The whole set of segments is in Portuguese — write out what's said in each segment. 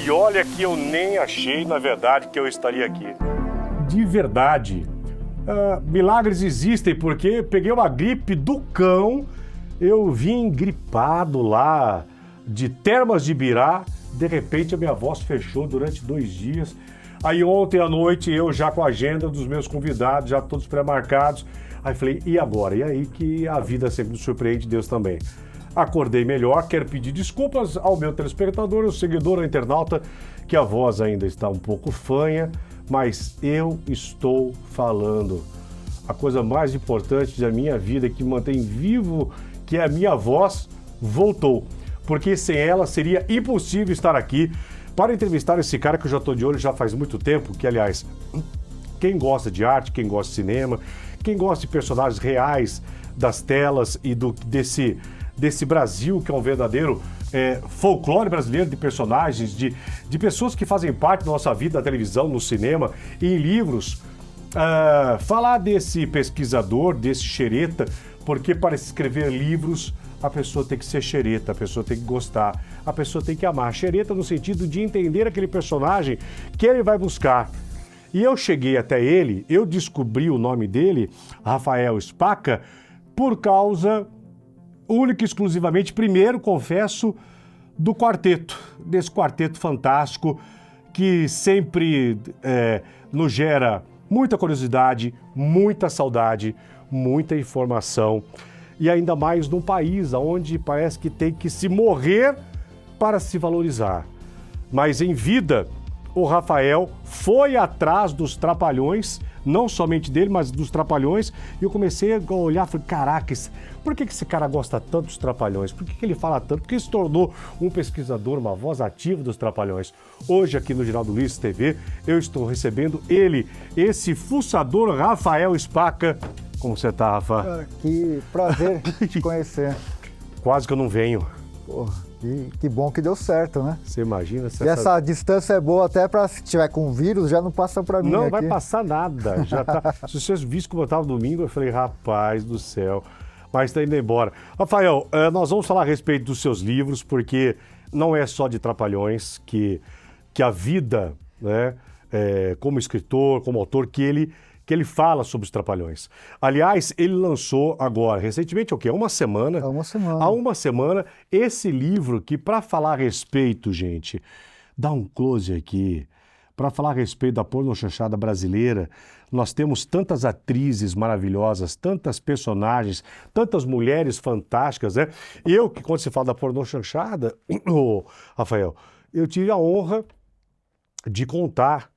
E olha que eu nem achei, na verdade, que eu estaria aqui. De verdade. Milagres existem, porque peguei uma gripe do cão, eu vim gripado lá de Termas de Ibirá, de repente a minha voz fechou durante 2 dias. Aí ontem à noite eu já com a agenda dos meus convidados, já todos pré-marcados. Aí falei, e agora? E aí que a vida sempre nos surpreende, Deus também. Acordei melhor, quero pedir desculpas ao meu telespectador, ao seguidor, ao internauta, que a voz ainda está um pouco fanha, mas eu estou falando. A coisa mais importante da minha vida, que mantém vivo, que é a minha voz, voltou. Porque sem ela seria impossível estar aqui para entrevistar esse cara que eu já estou de olho já faz muito tempo, que aliás, quem gosta de arte, quem gosta de cinema, quem gosta de personagens reais das telas e desse Brasil que é um verdadeiro folclore brasileiro de personagens, de pessoas que fazem parte da nossa vida na televisão, no cinema e em livros. Falar desse pesquisador, desse xereta, porque para escrever livros a pessoa tem que ser xereta, a pessoa tem que gostar, a pessoa tem que amar. Xereta no sentido de entender aquele personagem que ele vai buscar. E eu cheguei até ele, eu descobri o nome dele, Rafael Spaca, por causa única e exclusivamente, primeiro, confesso, do quarteto, desse quarteto fantástico que sempre nos gera muita curiosidade, muita saudade, muita informação. E ainda mais num país onde parece que tem que se morrer para se valorizar. Mas em vida, o Rafael foi atrás dos Trapalhões, não somente dele, mas dos Trapalhões, e eu comecei a olhar e falei, caraca, por que esse cara gosta tanto dos Trapalhões? Por que ele fala tanto? Porque ele se tornou um pesquisador, uma voz ativa dos Trapalhões. Hoje, aqui no Geraldo Luiz TV, eu estou recebendo ele, esse fuçador Rafael Spaca. Como você tá, Rafa? Cara, que prazer te conhecer. Quase que eu não venho. Porra, que bom que deu certo, né? Você imagina? E essa distância é boa até para se tiver com vírus, já não passa para mim Não aqui. vai passar nada. Já tá. Se vocês vissem como eu estava domingo, eu falei, rapaz do céu. Mas está indo embora. Rafael, nós vamos falar a respeito dos seus livros, porque não é só de Trapalhões que a vida, né, como escritor, como autor, que ele fala sobre os Trapalhões. Aliás, ele lançou agora, recentemente, o quê? Há uma semana. Há uma semana. Há uma semana, esse livro que, para falar a respeito, gente, dá um close aqui, para falar a respeito da pornochanchada brasileira, nós temos tantas atrizes maravilhosas, tantas personagens, tantas mulheres fantásticas, né? Eu, que quando se fala da pornochanchada, Rafael, eu tive a honra de contar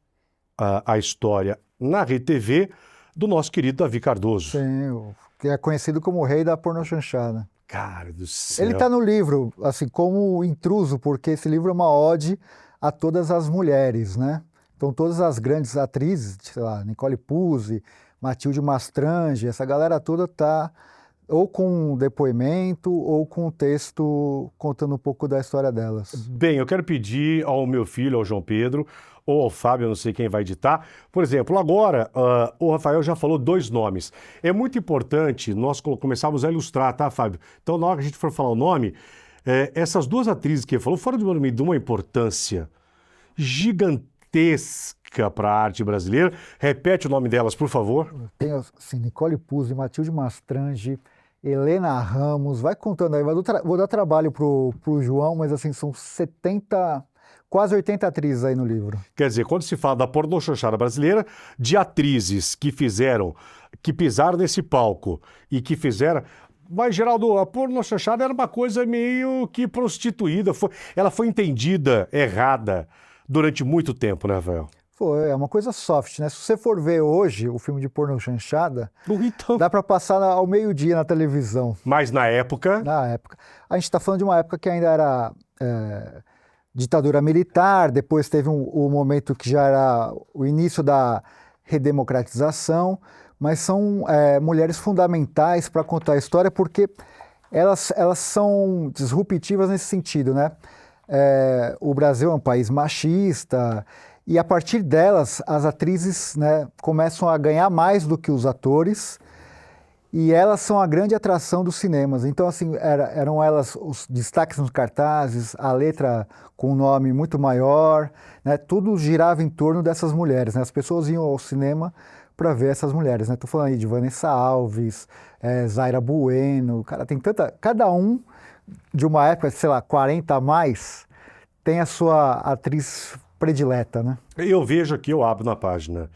a história na Rede TV do nosso querido Davi Cardoso. Sim, que é conhecido como o rei da pornochanchada. Cara do céu. Ele está no livro, assim, como intruso, porque esse livro é uma ode a todas as mulheres, né? Então todas as grandes atrizes, sei lá, Nicole Puzzi, Mathilde Mastrange, essa galera toda tá ou com um depoimento ou com um texto contando um pouco da história delas. Bem, eu quero pedir ao meu filho, ao João Pedro, ou ao Fábio, eu não sei quem vai editar. Por exemplo, agora o Rafael já falou 2 nomes. É muito importante nós começarmos a ilustrar, tá, Fábio? Então, na hora que a gente for falar o nome, essas 2 atrizes que ele falou foram de uma importância gigantesca para a arte brasileira. Repete o nome delas, por favor. Tem assim, Nicole Puzzi, Mathilde Mastrange, Helena Ramos, vai contando aí, vou dar trabalho pro João, mas assim, são 70, quase 80 atrizes aí no livro. Quer dizer, quando se fala da pornochanchada brasileira, de atrizes que pisaram nesse palco e que fizeram... Mas, Geraldo, a pornochanchada era uma coisa meio que prostituída, ela foi entendida errada durante muito tempo, né, Rafael? É uma coisa soft, né? Se você for ver hoje o filme de pornochanchada, então... dá para passar ao meio-dia na televisão. Mas na época... Na época. A gente está falando de uma época que ainda era ditadura militar, depois teve o momento que já era o início da redemocratização, mas são mulheres fundamentais para contar a história porque elas são disruptivas nesse sentido, né? O Brasil é um país machista e a partir delas as atrizes, né, começam a ganhar mais do que os atores E elas são a grande atração dos cinemas. Então, assim, eram elas os destaques nos cartazes, a letra com um nome muito maior, né? Tudo girava em torno dessas mulheres, né? As pessoas iam ao cinema para ver essas mulheres, né? Tô falando aí de Vanessa Alves, Zaira Bueno, cara, tem tanta... Cada um de uma época, sei lá, 40 a mais, tem a sua atriz predileta, né? Eu vejo aqui, eu abro na página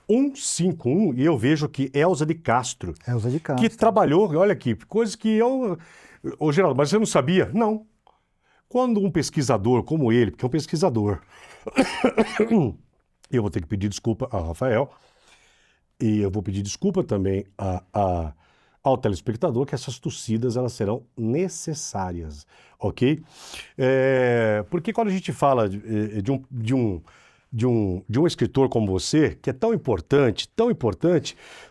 151 e eu vejo aqui Elza de Castro. Elza de Castro. Que trabalhou, olha aqui, coisa que eu... Ô, Geraldo, mas você não sabia? Não. Quando um pesquisador como ele, porque é um pesquisador, eu vou ter que pedir desculpa ao Rafael, e eu vou pedir desculpa também ao telespectador, que essas tossidas elas serão necessárias, ok? Porque quando a gente fala de um escritor como você, que é tão importante,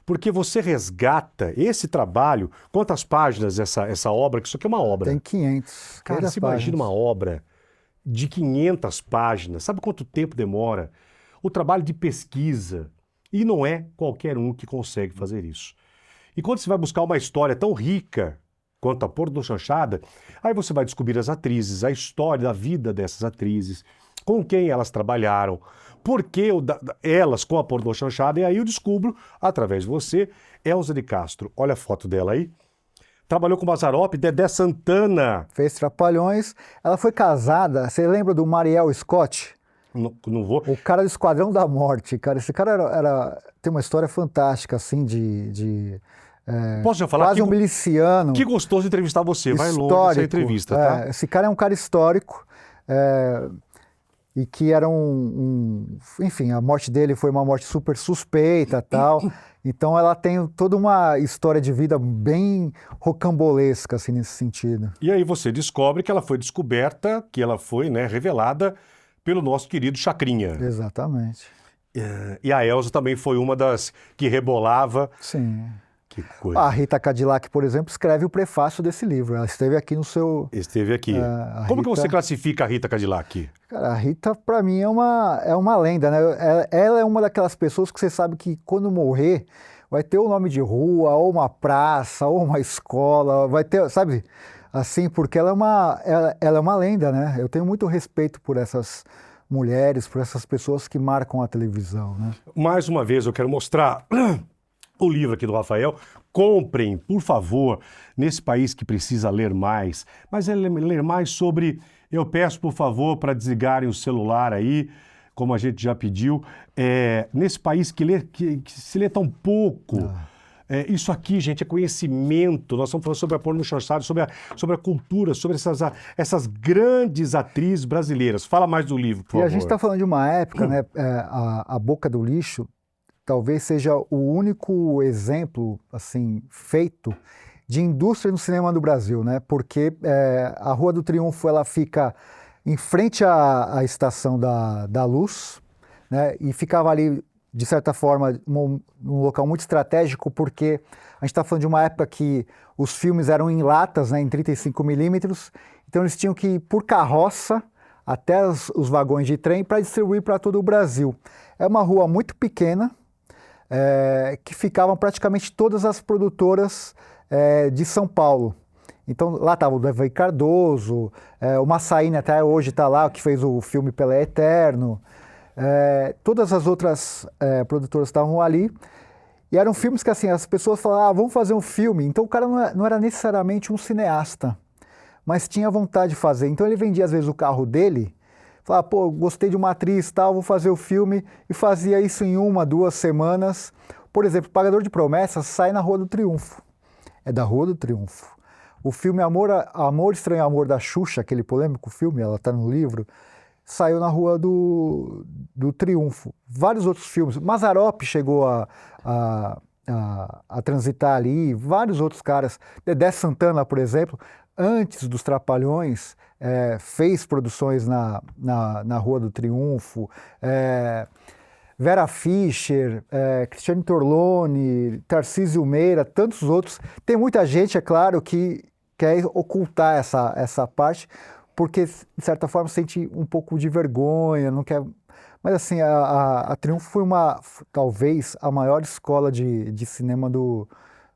porque você resgata esse trabalho. Quantas páginas essa obra? Que isso aqui é uma obra. Tem 500. Cara, você imagina uma obra de 500 páginas. Sabe quanto tempo demora? O trabalho de pesquisa. E não é qualquer um que consegue fazer isso. E quando você vai buscar uma história tão rica quanto a Pornochanchada, aí você vai descobrir as atrizes, a história da vida dessas atrizes, com quem elas trabalharam, por que elas com a Pornochanchada, e aí eu descubro, através de você, Elza de Castro. Olha a foto dela aí. Trabalhou com Mazzaropi, Dedé Santana. Fez Trapalhões. Ela foi casada, você lembra do Mariel Scott? Não vou. O cara do Esquadrão da Morte, cara. Esse cara tem uma história fantástica, assim, Posso já falar? Quase um miliciano. Que gostoso entrevistar você. Vai longe essa entrevista, tá? Esse cara é um cara histórico. E que era enfim, a morte dele foi uma morte super suspeita e tal. Então ela tem toda uma história de vida bem rocambolesca, assim, nesse sentido. E aí você descobre que ela foi descoberta, que ela foi, né, revelada pelo nosso querido Chacrinha. Exatamente. E a Elza também foi uma das que rebolava. Sim. Que coisa. A Rita Cadillac, por exemplo, escreve o prefácio desse livro. Ela esteve aqui no seu... Esteve aqui. Como que você classifica a Rita Cadillac? Cara, a Rita, pra mim, é uma lenda, né? Ela é uma daquelas pessoas que você sabe que quando morrer vai ter o nome de rua, ou uma praça, ou uma escola, vai ter, sabe? Assim, porque ela é uma lenda, né? Eu tenho muito respeito por essas mulheres, por essas pessoas que marcam a televisão, né? Mais uma vez, eu quero mostrar o livro aqui do Rafael. Comprem, por favor, nesse país que precisa ler mais. Mas é ler mais sobre... Eu peço, por favor, para desligarem o celular aí, como a gente já pediu. Nesse país que se lê tão pouco... isso aqui, gente, é conhecimento. Nós estamos falando sobre a Pornochanchada, sobre a cultura, sobre essas grandes atrizes brasileiras. Fala mais do livro, por favor. E a gente está falando de uma época, né? A Boca do Lixo talvez seja o único exemplo, assim, feito de indústria no cinema do Brasil, né? Porque a Rua do Triunfo, ela fica em frente à Estação da Luz, né? E ficava ali, de certa forma, num local muito estratégico, porque a gente está falando de uma época que os filmes eram em latas, né, em 35 milímetros, então eles tinham que ir por carroça até os vagões de trem para distribuir para todo o Brasil. É uma rua muito pequena, que ficavam praticamente todas as produtoras de São Paulo. Então lá estava o Davi Cardoso, o Massaíne até hoje está lá, que fez o filme Pelé Eterno. Todas as outras produtoras estavam ali, e eram filmes que assim, as pessoas falavam, vamos fazer um filme. Então o cara não era necessariamente um cineasta, mas tinha vontade de fazer. Então ele vendia às vezes o carro dele, falava, pô, gostei de uma atriz e tal, vou fazer o filme, e fazia isso em 1, 2 semanas. Por exemplo, Pagador de Promessas sai na Rua do Triunfo, é da Rua do Triunfo. O filme Amor, Estranho Amor da Xuxa, aquele polêmico filme, ela está no livro, saiu na Rua do Triunfo. Vários outros filmes. Mazzaropi chegou a transitar ali, vários outros caras. Dedé Santana, por exemplo, antes dos Trapalhões, fez produções na Rua do Triunfo. Vera Fischer, Cristiane Torlone, Tarcísio Meira, tantos outros. Tem muita gente, é claro, que quer ocultar essa parte, porque, de certa forma, sente um pouco de vergonha, não quer... Mas, assim, a Triunfo foi talvez, a maior escola de cinema do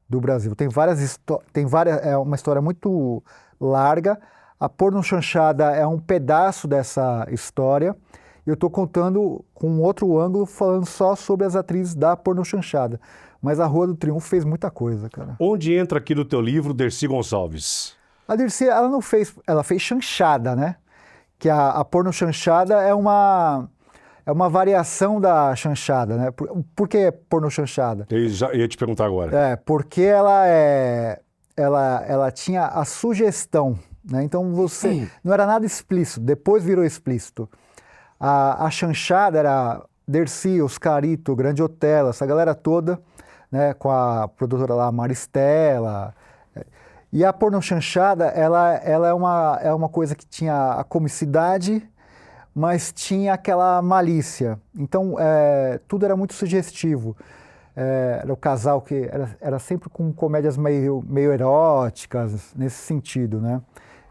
do Brasil. É uma história muito larga. A pornochanchada é um pedaço dessa história. Eu estou contando com um outro ângulo, falando só sobre as atrizes da pornochanchada. Mas a Rua do Triunfo fez muita coisa, cara. Onde entra aqui no teu livro Dercy Gonçalves? A Dercy, ela fez chanchada, né? Que a pornochanchada é uma variação da chanchada, né? Por que pornochanchada? Eu já ia te perguntar agora. Porque ela tinha a sugestão, né? Então não era nada explícito, depois virou explícito. A chanchada era Dercy, Oscarito, Grande Otelo, essa galera toda, né? Com a produtora lá, Maristela. E a pornochanchada, ela é uma coisa que tinha a comicidade, mas tinha aquela malícia. Então, tudo era muito sugestivo. Era o casal que era sempre com comédias meio eróticas, nesse sentido, né?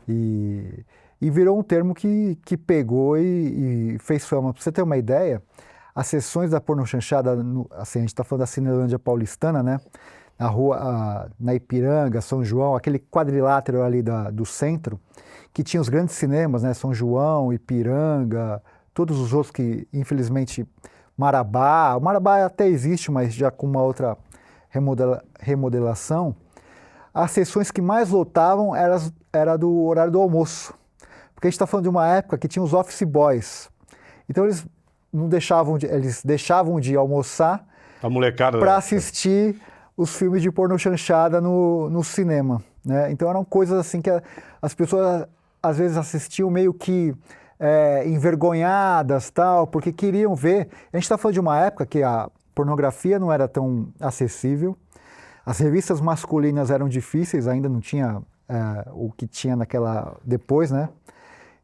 E virou um termo que pegou e fez fama. Para você ter uma ideia, as sessões da pornochanchada, assim, a gente está falando da Cinelândia paulistana, né? Na rua, na Ipiranga, São João, aquele quadrilátero ali do centro, que tinha os grandes cinemas, né? São João, Ipiranga, todos os outros que, infelizmente, Marabá. O Marabá até existe, mas já com uma outra remodelação. As sessões que mais lotavam era do horário do almoço. Porque a gente está falando de uma época que tinha os office boys. Então eles deixavam de almoçar para assistir os filmes de pornochanchada no cinema, né? Então eram coisas assim que as pessoas às vezes assistiam meio que envergonhadas, tal, porque queriam ver. A gente está falando de uma época que a pornografia não era tão acessível, as revistas masculinas eram difíceis, ainda não tinha o que tinha depois, né?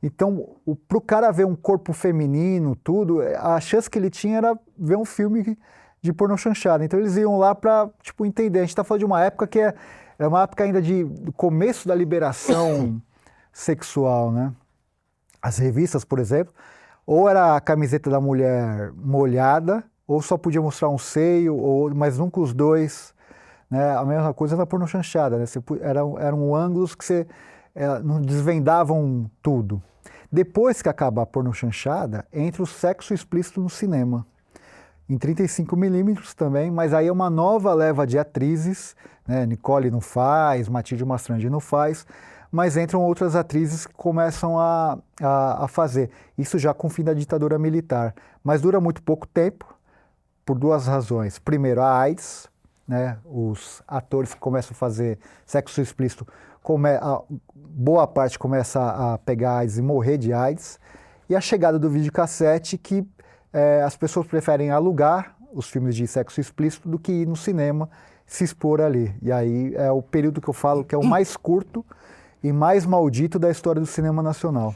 Então, para o cara ver um corpo feminino, tudo, a chance que ele tinha era ver um filme de pornochanchada. Então eles iam lá para, entender. A gente está falando de uma época que é uma época ainda do começo da liberação sexual, né? As revistas, por exemplo, ou era a camiseta da mulher molhada, ou só podia mostrar um seio, mas nunca os dois, né? A mesma coisa na pornochanchada, né? Eram ângulos que não desvendavam tudo. Depois que acaba a pornochanchada, entra o sexo explícito no cinema. Em 35mm também, mas aí é uma nova leva de atrizes, né? Nicole não faz, Matilde Mastrangelo não faz, mas entram outras atrizes que começam a fazer. Isso já com o fim da ditadura militar. Mas dura muito pouco tempo, por duas razões. Primeiro, a AIDS, né? Os atores que começam a fazer sexo explícito, boa parte começa a pegar AIDS e morrer de AIDS. E a chegada do videocassete, que as pessoas preferem alugar os filmes de sexo explícito do que ir no cinema se expor ali. E aí é o período que eu falo que é o mais curto e mais maldito da história do cinema nacional.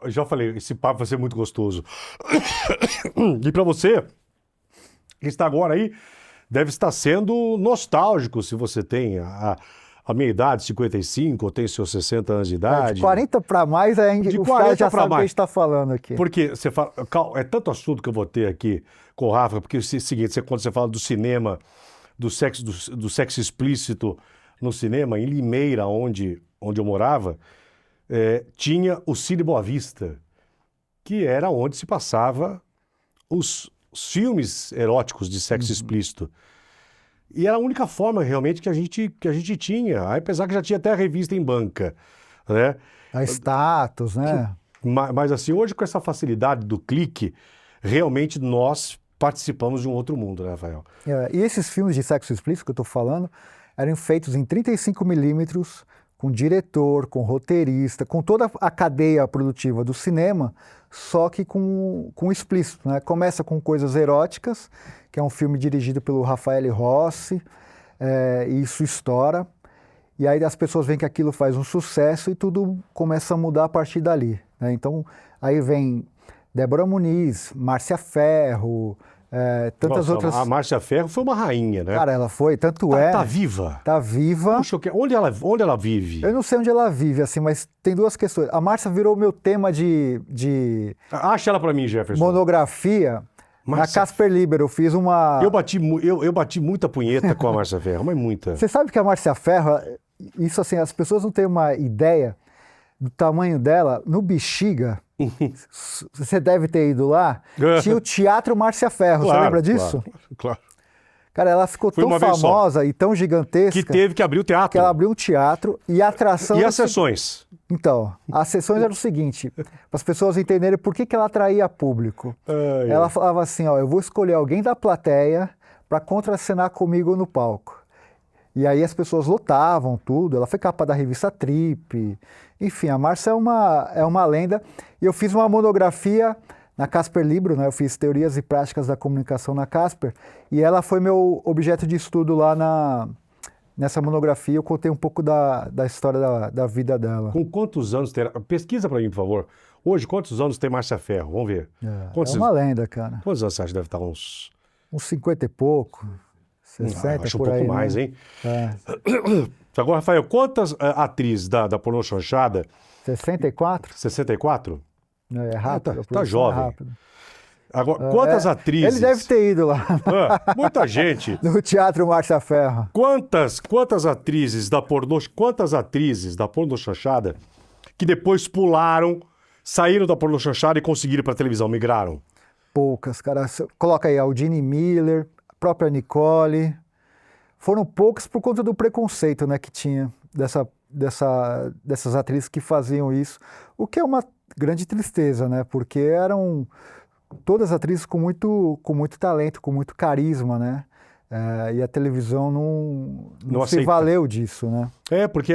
Já falei, esse papo vai ser muito gostoso. E para você, que está agora aí, deve estar sendo nostálgico se você tem a minha idade, 55, ou tem seus 60 anos de idade. De 40 para mais, o cara já sabe o que a gente está falando aqui. Porque você fala, é tanto assunto que eu vou ter aqui com o Rafa, porque é o seguinte, quando você fala do cinema, do sexo explícito no cinema, em Limeira, onde eu morava, tinha o Cine Boa Vista, que era onde se passava os filmes eróticos de sexo explícito. E era a única forma realmente que a gente tinha, apesar que já tinha até a revista em banca, né? A Status, né? Mas assim, hoje com essa facilidade do clique, realmente nós participamos de um outro mundo, né, Rafael? E esses filmes de sexo explícito que eu estou falando eram feitos em 35mm, com diretor, com roteirista, com toda a cadeia produtiva do cinema, só que com explícito, né? Começa com Coisas Eróticas, que é um filme dirigido pelo Rafael Rossi, e isso estoura. E aí as pessoas veem que aquilo faz um sucesso e tudo começa a mudar a partir dali, né? Então, aí vem Débora Muniz, Márcia Ferro, tantas outras... A Márcia Ferro foi uma rainha, né? Cara, ela foi, Tá viva? Tá viva. Puxa, onde ela vive? Eu não sei onde ela vive, assim, mas tem duas questões. A Márcia virou meu tema de Acha ela pra mim, Jefferson. monografia, Na Casper Libero, eu fiz uma... Eu bati muita punheta com a Márcia Ferro, mas muita. Você sabe que a Márcia Ferro, isso assim, as pessoas não têm uma ideia do tamanho dela. No Bexiga, você deve ter ido lá, tinha o Teatro Márcia Ferro, você lembra disso? Claro. Cara, ela ficou tão famosa e tão gigantesca... Que teve que abrir o teatro. Que ela abriu um teatro e a atração... E as sessões? Então, as sessões eram o seguinte, para as pessoas entenderem por que ela atraía público. Ela falava assim, ó, eu vou escolher alguém da plateia para contracenar comigo no palco. E aí as pessoas lotavam tudo, ela foi capa da revista Trip. Enfim, a Márcia é uma lenda. E eu fiz uma monografia... na Casper Libero, né? Eu fiz Teorias e Práticas da Comunicação na Casper, e ela foi meu objeto de estudo lá nessa monografia. Eu contei um pouco da história da vida dela. Com quantos anos terá? Pesquisa para mim, por favor. Hoje, quantos anos tem Márcia Ferro? Vamos ver. É uma lenda, cara. Quantos anos você acha que deve estar? Uns 50 e pouco, 60 acho por um aí. pouco mais, né? hein? É. Agora, Rafael, quantas atrizes da pornô chanchada? 64? 64? É rápido. Tá jovem. É rápido. Agora, quantas atrizes? Ele deve ter ido lá. Muita gente. No Teatro Márcia Ferro. Quantas atrizes da pornô chanchada que depois pularam, saíram da pornô chanchada e conseguiram ir para televisão, migraram? Poucas, cara. Coloca aí Aldine Miller, a própria Nicole. Foram poucas por conta do preconceito, né, que tinha dessas atrizes que faziam isso. O que é uma grande tristeza, né? Porque eram todas atrizes com muito talento, com muito carisma, né? E a televisão não se valeu disso, né? Porque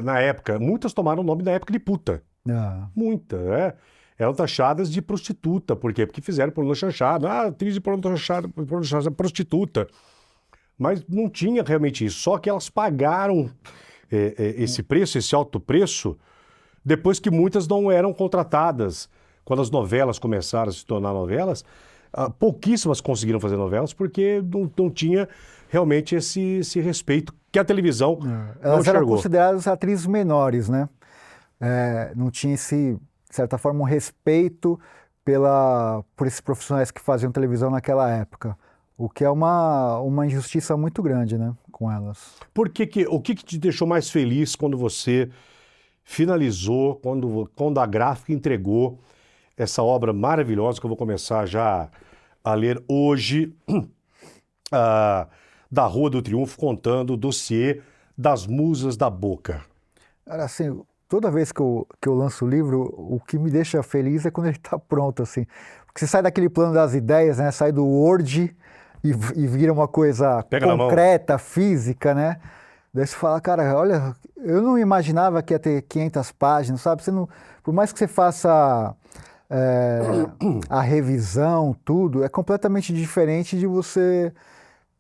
na época, muitas tomaram o nome na época de puta. Muitas, né? Eram taxadas de prostituta. Por quê? Porque fizeram pornô chanchada. Atriz de pornô chanchada, prostituta. Mas não tinha realmente isso. Só que elas pagaram esse preço, esse alto preço, depois que muitas não eram contratadas. Quando as novelas começaram a se tornar novelas, pouquíssimas conseguiram fazer novelas porque não tinha realmente esse respeito que a televisão não Elas eram enxergou. consideradas atrizes menores, né? Não tinha de certa forma, um respeito por esses profissionais que faziam televisão naquela época. O que é uma injustiça muito grande, né, com elas. O que te deixou mais feliz quando você finalizou, quando a gráfica entregou essa obra maravilhosa que eu vou começar já a ler hoje, da Rua do Triunfo, contando o dossiê das Musas da Boca? Cara, assim, toda vez que eu lanço o livro, o que me deixa feliz é quando ele está pronto, assim. Porque você sai daquele plano das ideias, né, sai do Word e vira uma coisa concreta, física, né? Daí você fala, cara, olha, eu não imaginava que ia ter 500 páginas, sabe? Por mais que você faça a revisão, tudo, é completamente diferente de você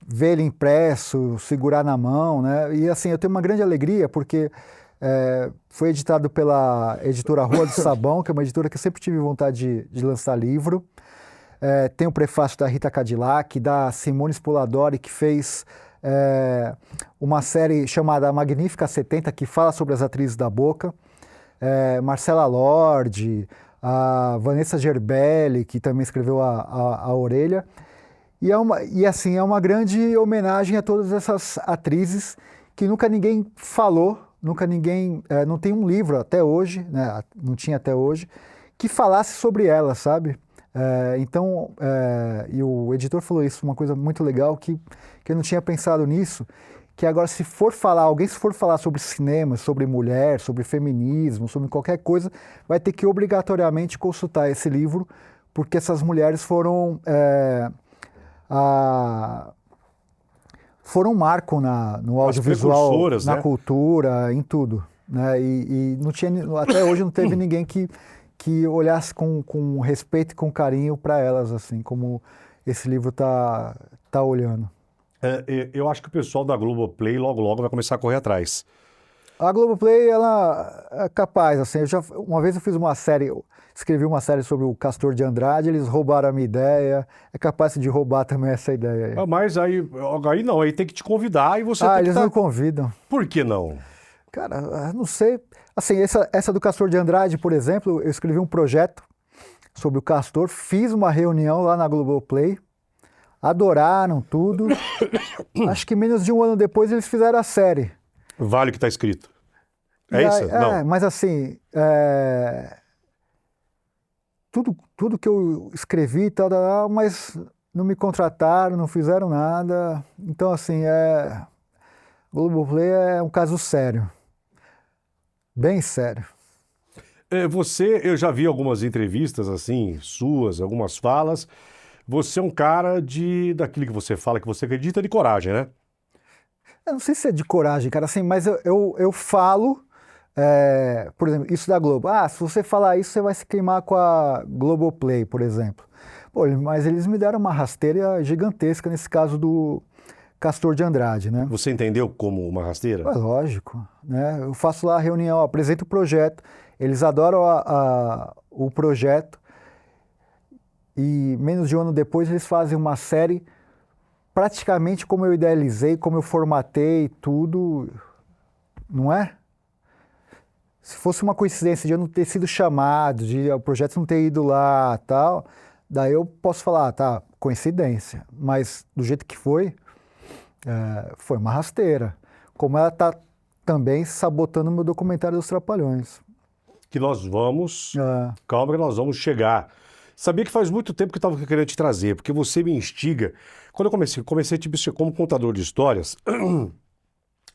ver ele impresso, segurar na mão, né? E assim, eu tenho uma grande alegria porque foi editado pela editora Rua do Sabão, que é uma editora que eu sempre tive vontade de lançar livro. Tem o prefácio da Rita Cadillac, da Simone Spoladori, que fez uma série chamada Magnífica 70, que fala sobre as atrizes da Boca. Marcela Lorde, a Vanessa Gerbelli, que também escreveu a Orelha. E assim, é uma grande homenagem a todas essas atrizes que nunca ninguém falou, não tem um livro até hoje, né, não tinha até hoje, que falasse sobre elas, sabe? E o editor falou isso, uma coisa muito legal, que eu não tinha pensado nisso, que agora alguém se for falar sobre cinema, sobre mulher, sobre feminismo, sobre qualquer coisa, vai ter que obrigatoriamente consultar esse livro, porque essas mulheres foram um marco no audiovisual, na cultura, em tudo, né? E não tinha, até hoje não teve ninguém que olhasse com respeito e com carinho para elas, assim, como esse livro tá olhando. Eu acho que o pessoal da Globoplay logo vai começar a correr atrás. A Globoplay, ela é capaz, assim, uma vez eu fiz escrevi uma série sobre o Castor de Andrade, eles roubaram a minha ideia, é capaz de roubar também essa ideia aí. Mas aí não, aí tem que te convidar e você tem eles não convidam. Por que não? Cara, não sei. Assim, essa do Castor de Andrade, por exemplo, eu escrevi um projeto sobre o Castor, fiz uma reunião lá na Globoplay, adoraram tudo. Acho que menos de um ano depois eles fizeram a série. Vale o que está escrito. É isso? Não. Mas assim, tudo que eu escrevi e tal, mas não me contrataram, não fizeram nada. Então, assim, o Globoplay é um caso sério. Bem sério. Eu já vi algumas entrevistas, assim, suas, algumas falas. Você é um cara daquilo que você fala, que você acredita, de coragem, né? Eu não sei se é de coragem, cara, assim, mas eu falo, por exemplo, isso da Globo. Se você falar isso, você vai se queimar com a Globoplay, por exemplo. Pô, mas eles me deram uma rasteira gigantesca nesse caso do Castor de Andrade, né? Você entendeu como uma rasteira? É lógico, né? Eu faço lá a reunião, apresento o projeto, eles adoram o projeto e menos de um ano depois eles fazem uma série praticamente como eu idealizei, como eu formatei tudo, não é? Se fosse uma coincidência de eu não ter sido chamado, de o projeto não ter ido lá, tal, daí eu posso falar, tá, coincidência. Mas do jeito que foi uma rasteira. Como ela tá também sabotando o meu documentário dos Trapalhões. Que nós vamos... Calma que nós vamos chegar. Sabia que faz muito tempo que eu estava querendo te trazer, porque você me instiga. Quando eu comecei a te vestir como contador de histórias,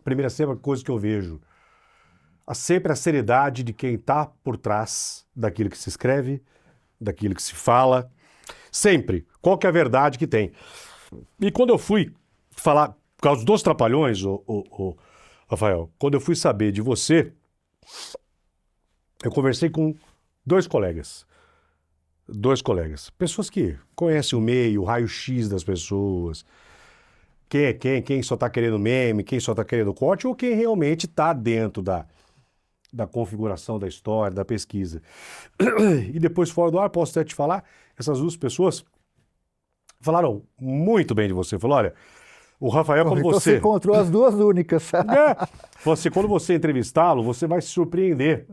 primeira sempre coisa que eu vejo, sempre a seriedade de quem está por trás daquilo que se escreve, daquilo que se fala. Sempre. Qual que é a verdade que tem? E quando eu fui falar, por causa dos Trapalhões, Rafael, quando eu fui saber de você, eu conversei com dois colegas, pessoas que conhecem o meio, o raio-x das pessoas, quem é quem só está querendo meme, quem só está querendo corte, ou quem realmente está dentro da configuração da história, da pesquisa. E depois, fora do ar, posso até te falar, essas duas pessoas falaram muito bem de você. Falaram, olha, o Rafael, quando Então você... você encontrou as duas únicas. Quando você entrevistá-lo, você vai se surpreender.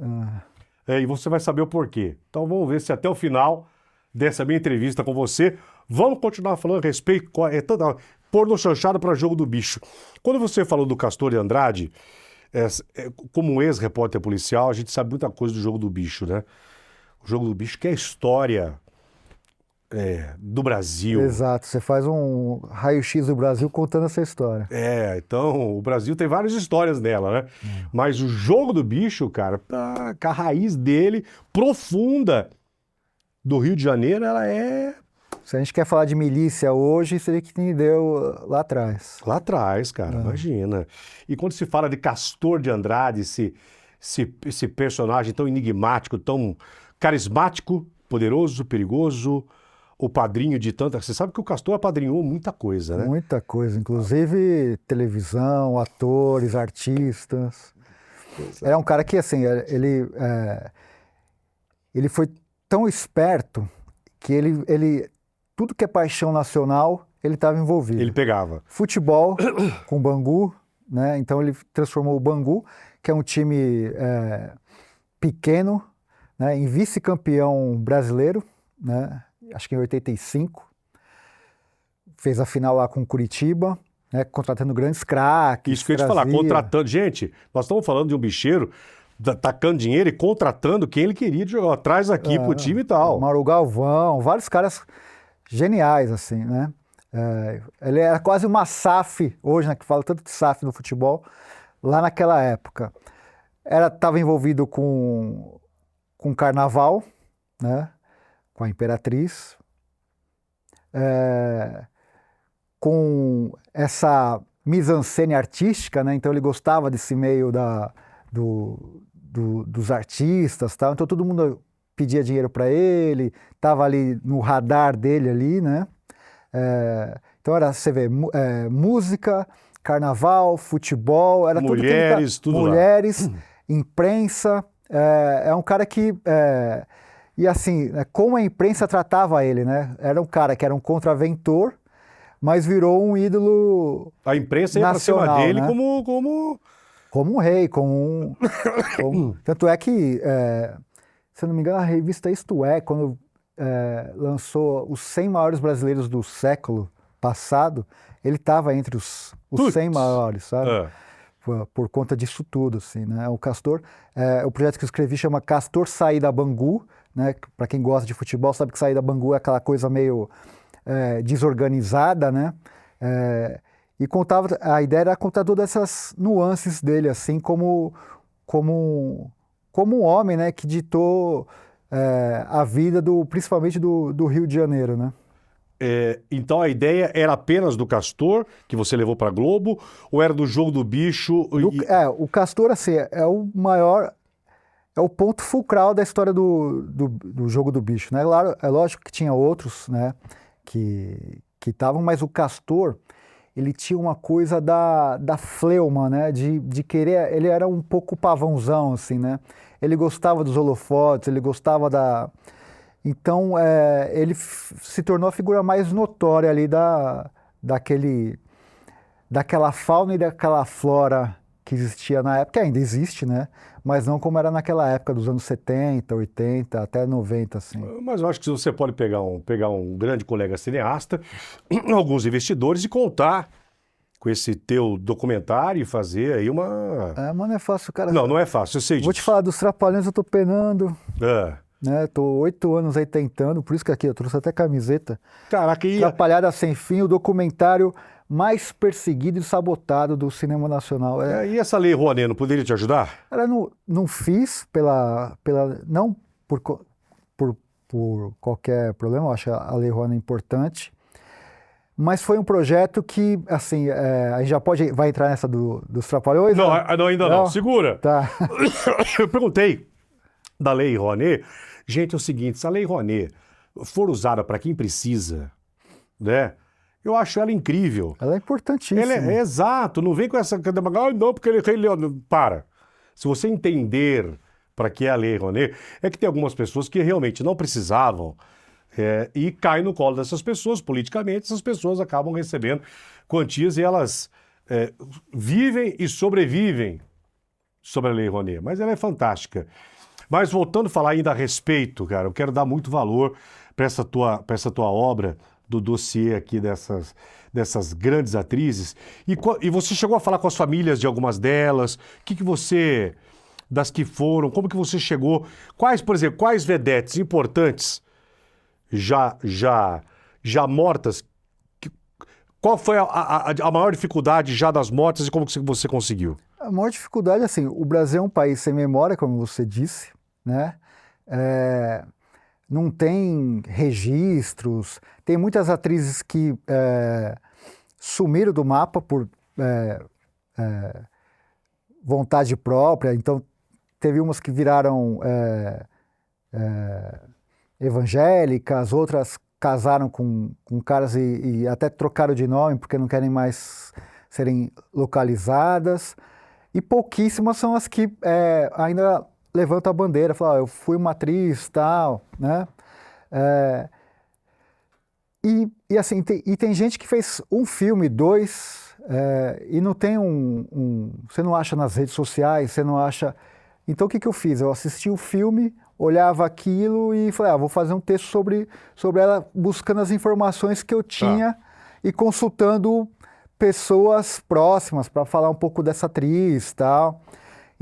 E você vai saber o porquê. Então vamos ver se até o final dessa minha entrevista com você, vamos continuar falando a respeito, pôr no chanchado para Jogo do Bicho. Quando você falou do Castor de Andrade, como um ex-repórter policial, a gente sabe muita coisa do Jogo do Bicho, né? O Jogo do Bicho que é a história do Brasil. Exato, você faz um raio-x do Brasil contando essa história. Então o Brasil tem várias histórias nela, né? Mas o Jogo do Bicho, cara, com a raiz dele, profunda, do Rio de Janeiro, ela é... Se a gente quer falar de milícia hoje, seria que deu lá atrás. Lá atrás, cara, imagina. E quando se fala de Castor de Andrade, esse personagem tão enigmático, tão carismático, poderoso, perigoso, o padrinho de tanta... Você sabe que o Castor apadrinhou muita coisa, né? Muita coisa, inclusive televisão, atores, artistas. Era um cara que, assim, ele foi tão esperto que ele tudo que é paixão nacional, ele estava envolvido. Ele pegava. Futebol com o Bangu, né? Então ele transformou o Bangu, que é um time pequeno, né, em vice-campeão brasileiro, né? Acho que em 85. Fez a final lá com o Curitiba, né, contratando grandes craques. Isso que eu ia te falar, contratando. Gente, nós estamos falando de um bicheiro tacando dinheiro e contratando quem ele queria jogar. Traz aqui pro time e tal. Mauro Galvão, vários caras geniais, assim, né? Ele era quase uma SAF, hoje, né, que fala tanto de SAF no futebol, lá naquela época. Estava envolvido com carnaval, né? Com a Imperatriz, com essa mise-en-scène artística, né? Então ele gostava desse meio dos artistas, tal. Então todo mundo pedia dinheiro para ele, estava ali no radar dele ali, né? Então você vê, música, carnaval, futebol, era mulheres, tudo lá. Mulheres, imprensa, é um cara que... E assim, como a imprensa tratava ele, né? Era um cara que era um contraventor, mas virou um ídolo nacional. A imprensa ia pra cima dele, né? Como um rei, Tanto é que, se eu não me engano, a revista Isto É, quando lançou os 100 maiores brasileiros do século passado, ele estava entre os 100 maiores, sabe? Por conta disso tudo, assim, né? O Castor, o projeto que eu escrevi chama Castor Saída Bangu, né? Para quem gosta de futebol sabe que Saída Bangu é aquela coisa meio desorganizada, né? E a ideia era contar todas essas nuances dele, assim, como um homem, né? Que ditou a vida principalmente do Rio de Janeiro, né? Então a ideia era apenas do Castor, que você levou para Globo, ou era do Jogo do Bicho? O Castor, assim, é o maior, é o ponto fulcral da história do Jogo do Bicho, né? É lógico que tinha outros, né, que estavam, mas o Castor, ele tinha uma coisa da fleuma, né, de querer, ele era um pouco pavãozão, assim, né? Ele gostava dos holofotes, ele gostava Então, ele se tornou a figura mais notória ali daquela fauna e daquela flora que existia na época, que ainda existe, né? Mas não como era naquela época dos anos 70, 80, até 90, assim. Mas eu acho que você pode pegar um grande colega cineasta, alguns investidores e contar com esse teu documentário e fazer aí uma... Mas não é fácil, cara. Não é fácil, eu sei disso. Vou te falar dos Trapalhões, eu tô penando. Né? Tô 8 anos aí tentando, por isso que aqui eu trouxe até camiseta. Caraca, Atrapalhada Sem Fim, o documentário mais perseguido e sabotado do cinema nacional. E essa Lei Rouanet não poderia te ajudar? Ela não fiz não por qualquer problema, eu acho a Lei Rouanet importante, mas foi um projeto que, assim, a gente já vai entrar nessa dos Trapalhões? Não, ainda não. Segura. Tá. Eu perguntei da Lei Rouanet. Gente, é o seguinte, se a Lei Rouanet for usada para quem precisa, né? Eu acho ela incrível. Ela é importantíssima. Ela é exato, não vem com essa... não, porque ele é Rei Leão. Para. Se você entender para que é a Lei Rouanet, é que tem algumas pessoas que realmente não precisavam e caem no colo dessas pessoas, politicamente, essas pessoas acabam recebendo quantias e elas vivem e sobrevivem sobre a Lei Rouanet. Mas ela é fantástica. Mas voltando a falar ainda a respeito, cara, eu quero dar muito valor para essa tua obra, do dossiê aqui dessas grandes atrizes. E você chegou a falar com as famílias de algumas delas? Das que foram, como que você chegou? Por exemplo, quais vedetes importantes já mortas? Qual foi a maior dificuldade já das mortes e como que você conseguiu? A maior dificuldade, assim, o Brasil é um país sem memória, como você disse, né? Não tem registros, tem muitas atrizes que sumiram do mapa por vontade própria, então teve umas que viraram evangélicas, outras casaram com caras e até trocaram de nome porque não querem mais serem localizadas, e pouquíssimas são as que ainda levantam a bandeira, falam, eu fui uma atriz, tal, né? E assim, tem gente que fez um filme, 2, e não tem você não acha nas redes sociais, você não acha... Então o que eu fiz? Eu assisti o filme, olhava aquilo e falei, vou fazer um texto sobre ela, buscando as informações que eu tinha e consultando pessoas próximas para falar um pouco dessa atriz, tal.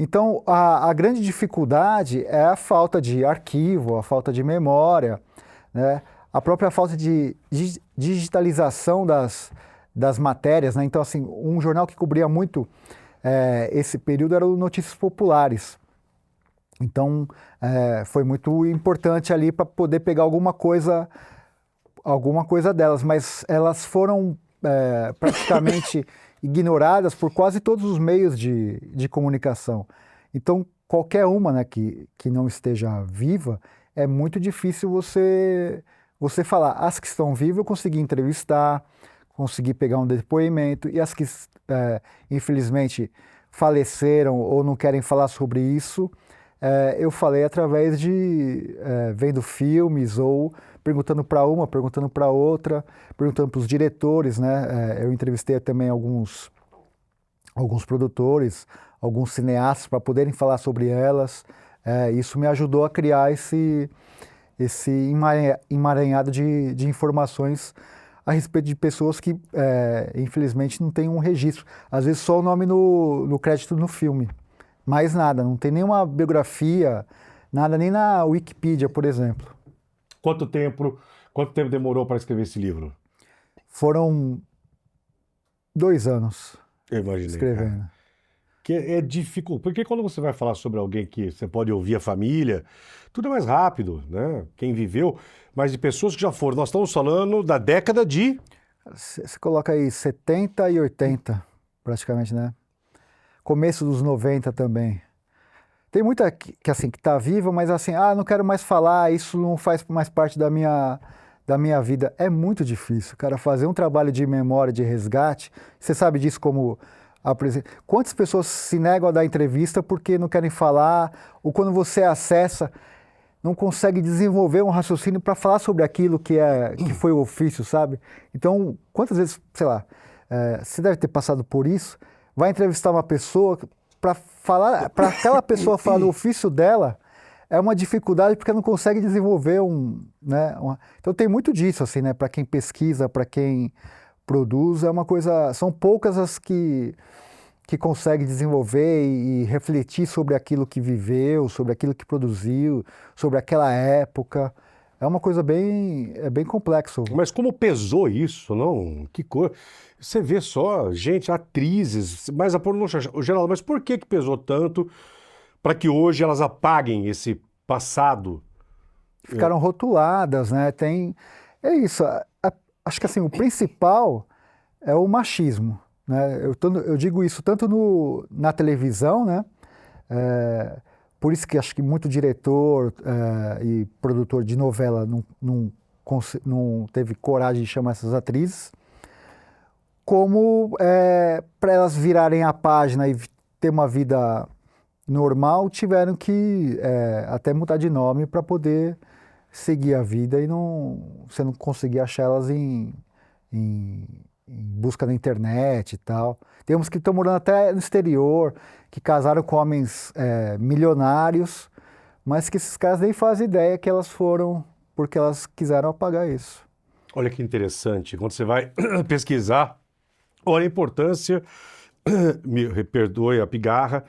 Então, a grande dificuldade é a falta de arquivo, a falta de memória, né? A própria falta de digitalização das matérias, né? Então, assim, um jornal que cobria muito esse período era o Notícias Populares. Então, foi muito importante ali para poder pegar alguma coisa delas, mas elas foram praticamente ignoradas por quase todos os meios de comunicação. Então, qualquer uma, né, que não esteja viva, é muito difícil você falar. As que estão vivas eu consegui entrevistar, consegui pegar um depoimento, e as que, infelizmente, faleceram ou não querem falar sobre isso, eu falei através de vendo filmes ou perguntando para uma, perguntando para outra, perguntando para os diretores, né? Eu entrevistei também alguns produtores, alguns cineastas para poderem falar sobre elas. Isso me ajudou a criar esse emaranhado de informações a respeito de pessoas que, infelizmente, não têm um registro. Às vezes só o nome no crédito no filme, mais nada, não tem nenhuma biografia, nada, nem na Wikipedia, por exemplo. Quanto tempo demorou para escrever esse livro? Foram 2 anos Eu imaginei, escrevendo. cara. Que é difícil, porque quando você vai falar sobre alguém que você pode ouvir a família, tudo é mais rápido, né? Quem viveu, mas de pessoas que já foram. Nós estamos falando da década de... Você coloca aí 70 e 80, praticamente, né? Começo dos 90 também. Tem muita que assim, que tá viva, mas assim, não quero mais falar, isso não faz mais parte da minha vida. É muito difícil, cara, fazer um trabalho de memória, de resgate. Você sabe disso como... Quantas pessoas se negam a dar entrevista porque não querem falar, ou quando você acessa, não consegue desenvolver um raciocínio para falar sobre aquilo que foi o ofício, sabe? Então, quantas vezes, sei lá, você deve ter passado por isso, vai entrevistar uma pessoa para aquela pessoa falar do ofício dela, é uma dificuldade porque não consegue desenvolver Então tem muito disso, assim, né? Para quem pesquisa, para quem produz, é uma coisa... São poucas as que conseguem desenvolver e refletir sobre aquilo que viveu, sobre aquilo que produziu, sobre aquela época. É uma coisa bem complexo. Mas como pesou isso, não? Que coisa... Você vê só, gente, atrizes, mas a pornografia, Geraldo, mas por que pesou tanto para que hoje elas apaguem esse passado? Ficaram rotuladas, né? É isso. Acho que assim, o principal é o machismo, né? Eu digo isso tanto na televisão, né? Por isso que acho que muito diretor e produtor de novela não teve coragem de chamar essas atrizes, como para elas virarem a página e ter uma vida normal, tiveram que até mudar de nome para poder seguir a vida e você não conseguir achar elas em busca na internet e tal. Tem uns que estão morando até no exterior, que casaram com homens milionários, mas que esses caras nem fazem ideia que elas foram porque elas quiseram apagar isso. Olha que interessante, quando você vai pesquisar, olha a importância, me perdoe a pigarra,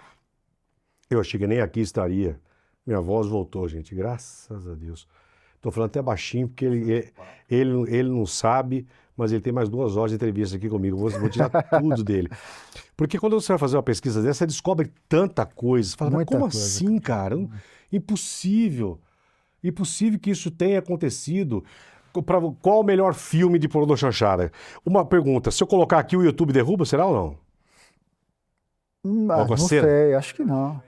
eu achei que nem aqui estaria. Minha voz voltou, gente, graças a Deus. Estou falando até baixinho, porque ele não sabe, mas ele tem mais 2 horas de entrevista aqui comigo. Vou tirar tudo dele. Porque quando você vai fazer uma pesquisa dessa, você descobre tanta coisa. Você fala, mas como assim, cara? Impossível. Impossível que isso tenha acontecido. Qual o melhor filme de pornô chanchada? Uma pergunta, se eu colocar aqui o YouTube derruba, será ou não? Não sei, acho que não.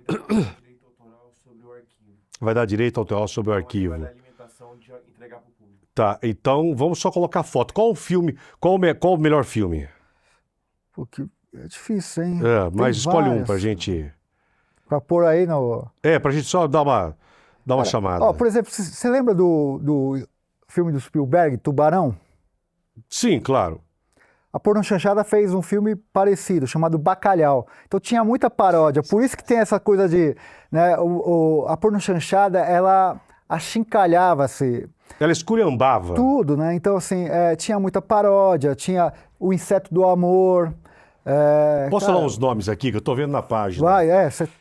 Vai dar direito autoral sobre o arquivo. Vai dar limitação de entregar para o público. Tá, então vamos só colocar foto. Qual o melhor filme? Porque é difícil, hein? Mas escolhe um pra gente... Pra pôr aí no... pra gente só dar uma chamada. Por exemplo, você lembra do filme do Spielberg, Tubarão? Sim, claro. A Pornochanchada fez um filme parecido, chamado Bacalhau. Então tinha muita paródia, por isso que tem essa coisa de... Né, a Pornochanchada, ela achincalhava-se. Ela esculhambava. Tudo, né? Então, assim, tinha muita paródia, tinha o Inseto do Amor... Posso falar uns nomes aqui, que eu tô vendo na página.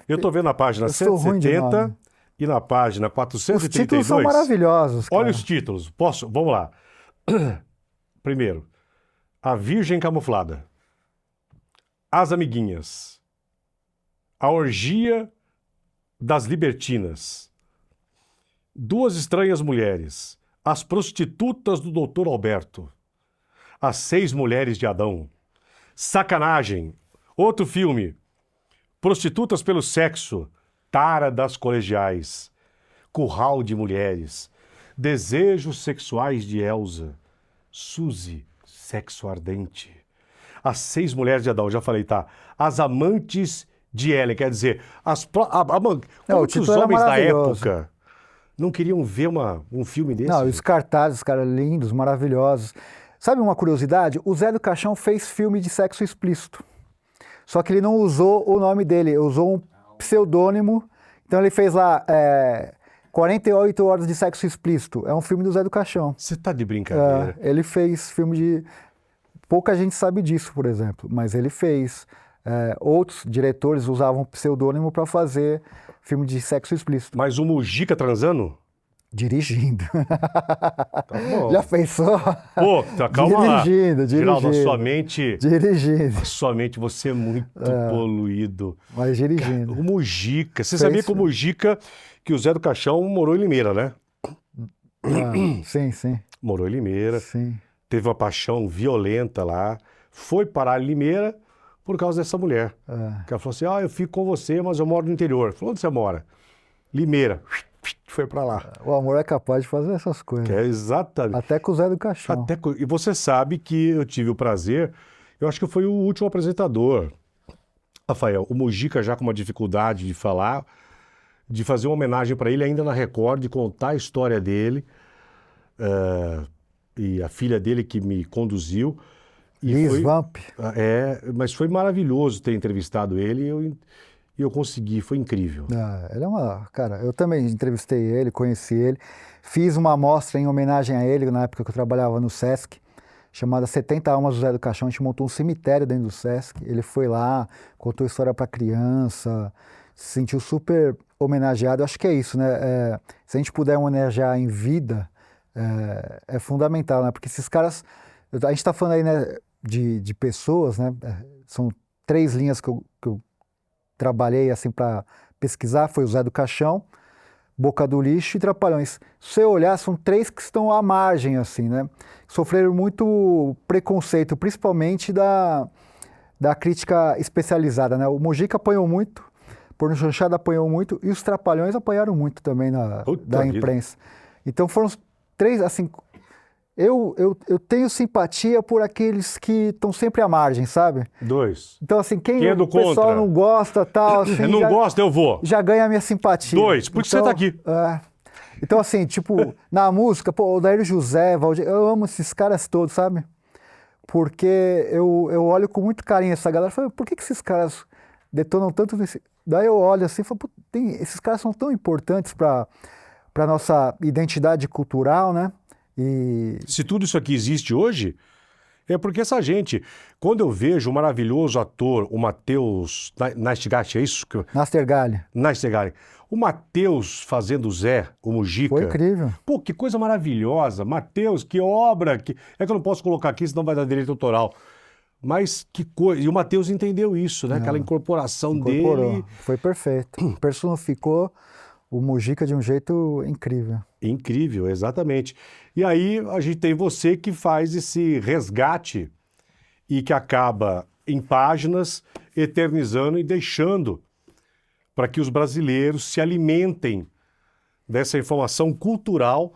Eu tô vendo na página 170 e na página 432. Os títulos são maravilhosos, cara. Olha os títulos. Posso? Vamos lá. Primeiro, A Virgem Camuflada. As Amiguinhas. A Orgia das Libertinas. 2 Estranhas Mulheres. As Prostitutas do Dr. Alberto. As 6 Mulheres de Adão. Sacanagem. Outro filme. Prostitutas pelo Sexo. Tara das Colegiais. Curral de Mulheres. Desejos Sexuais de Elsa. Suzy. Sexo Ardente. As 6 Mulheres de Adão, já falei, tá? As Amantes de Ellen, quer dizer, os homens da época não queriam ver um filme desse? Não, os cartazes, cara, lindos, maravilhosos. Sabe uma curiosidade? O Zé do Caixão fez filme de sexo explícito. Só que ele não usou o nome dele, usou um pseudônimo. Então ele fez lá 48 Horas de Sexo Explícito. É um filme do Zé do Caixão. Você tá de brincadeira. Ele fez filme de... Pouca gente sabe disso, por exemplo, mas ele fez. Outros diretores usavam pseudônimo para fazer filme de sexo explícito. Mas o Mujica transando? Dirigindo. Tá bom. Já pensou? Pô, calma Dirigindo. lá. Geraldo, a sua mente, você é muito poluído. Mas dirigindo. O Mujica. Você sabia que o Mujica, que o Zé do Caixão morou em Limeira, né? Sim. Morou em Limeira. Sim. Teve uma paixão violenta lá. Foi parar em Limeira por causa dessa mulher. Que ela falou assim, eu fico com você, mas eu moro no interior. Falou, onde você mora? Limeira. Foi pra lá. O amor é capaz de fazer essas coisas. Exatamente. Até com o Zé do Caixão. E você sabe que eu tive o prazer, eu acho que foi o último apresentador, Rafael, o Mujica já com uma dificuldade de falar, de fazer uma homenagem para ele ainda na Record, de contar a história dele, e a filha dele que me conduziu. Liz Vamp. Mas foi maravilhoso ter entrevistado ele e eu consegui, foi incrível. Ele cara, eu também entrevistei ele, conheci ele, fiz uma amostra em homenagem a ele na época que eu trabalhava no Sesc, chamada 70 Almas do Zé do Caixão. A gente montou um cemitério dentro do Sesc, ele foi lá, contou história para criança, se sentiu super homenageado. Eu acho que é isso, né? Se a gente puder homenagear em vida, é fundamental, né? Porque esses caras, a gente está falando aí, né, de pessoas, né? São 3 linhas que eu trabalhei assim para pesquisar, foi o Zé do Caixão, Boca do Lixo e Trapalhões. Se você olhar, são 3 que estão à margem, assim, né? Sofreram muito preconceito, principalmente da crítica especializada, né? O Mujica apanhou muito, Porno Chanchada apanhou muito e os Trapalhões apanharam muito também da imprensa. Então foram os 3, assim... Eu tenho simpatia por aqueles que estão sempre à margem, sabe? 2. Então, assim, quem é do o pessoal contra? não gosta, tal, assim... Eu não gosto, eu vou. Já ganha a minha simpatia. 2, por que você tá aqui? Então, assim, tipo, na música, o Odair José, Valdir, eu amo esses caras todos, sabe? Porque eu olho com muito carinho essa galera e falo, por que esses caras detonam tanto nesse... Daí eu olho assim e falo, esses caras são tão importantes para nossa identidade cultural, né? Se tudo isso aqui existe hoje, é porque essa gente... Quando eu vejo o maravilhoso ator, o Matheus Nastergalli, é isso? Nastergalli. O Matheus fazendo o Zé, o Mujica... Foi incrível. Pô, que coisa maravilhosa. Matheus, que obra... É que eu não posso colocar aqui, senão vai dar direito autoral. Mas que coisa... E o Matheus entendeu isso, né? Aquela incorporação dele... Foi perfeito. Personificou o Mujica de um jeito incrível. Incrível, exatamente. E aí a gente tem você que faz esse resgate e que acaba em páginas eternizando e deixando para que os brasileiros se alimentem dessa informação cultural.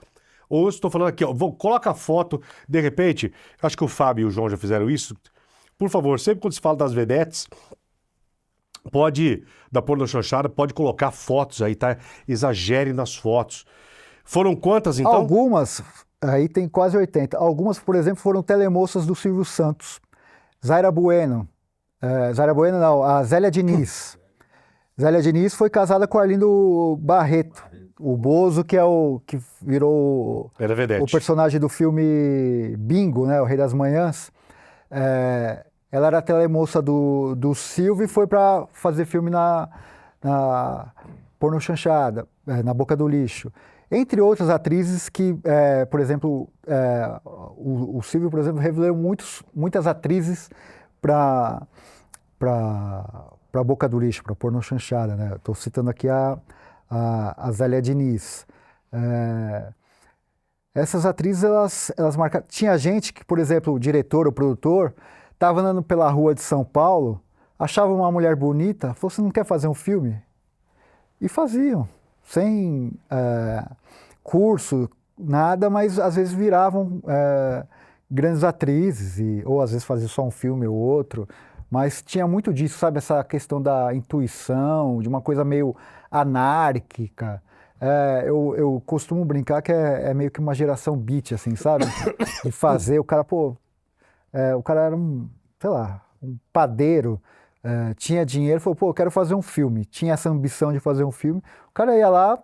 Ou eu estou falando aqui, coloca a foto, de repente, acho que o Fábio e o João já fizeram isso. Por favor, sempre quando se fala das vedetes, da Porno Chanchada, pode colocar fotos aí, tá? Exagere nas fotos. Foram quantas, então? Algumas, aí tem quase 80. Algumas, por exemplo, foram telemoças do Silvio Santos. Zaira Bueno. Zaira Bueno não, a Zélia Diniz. Zélia Diniz foi casada com Arlindo Barreto. O Bozo, que é o que virou o personagem do filme Bingo, né? O Rei das Manhãs. Ela era telemoça do Silvio e foi para fazer filme na Porno Chanchada, na Boca do Lixo. Entre outras atrizes que, por exemplo, o Silvio, por exemplo, revelou muitas atrizes para Boca do Lixo, para Porno Chanchada, né? Estou citando aqui a Zélia Diniz. Essas atrizes, elas marcaram... Tinha gente que, por exemplo, o diretor, o produtor, estava andando pela rua de São Paulo, achava uma mulher bonita, falou, você não quer fazer um filme? E faziam, sem curso, nada, mas às vezes viravam grandes atrizes, ou às vezes faziam só um filme ou outro, mas tinha muito disso, sabe? Essa questão da intuição, de uma coisa meio anárquica. Eu costumo brincar que é meio que uma geração beat, assim, sabe? De fazer, o cara era sei lá, um padeiro, tinha dinheiro, falou, eu quero fazer um filme. Tinha essa ambição de fazer um filme. O cara ia lá,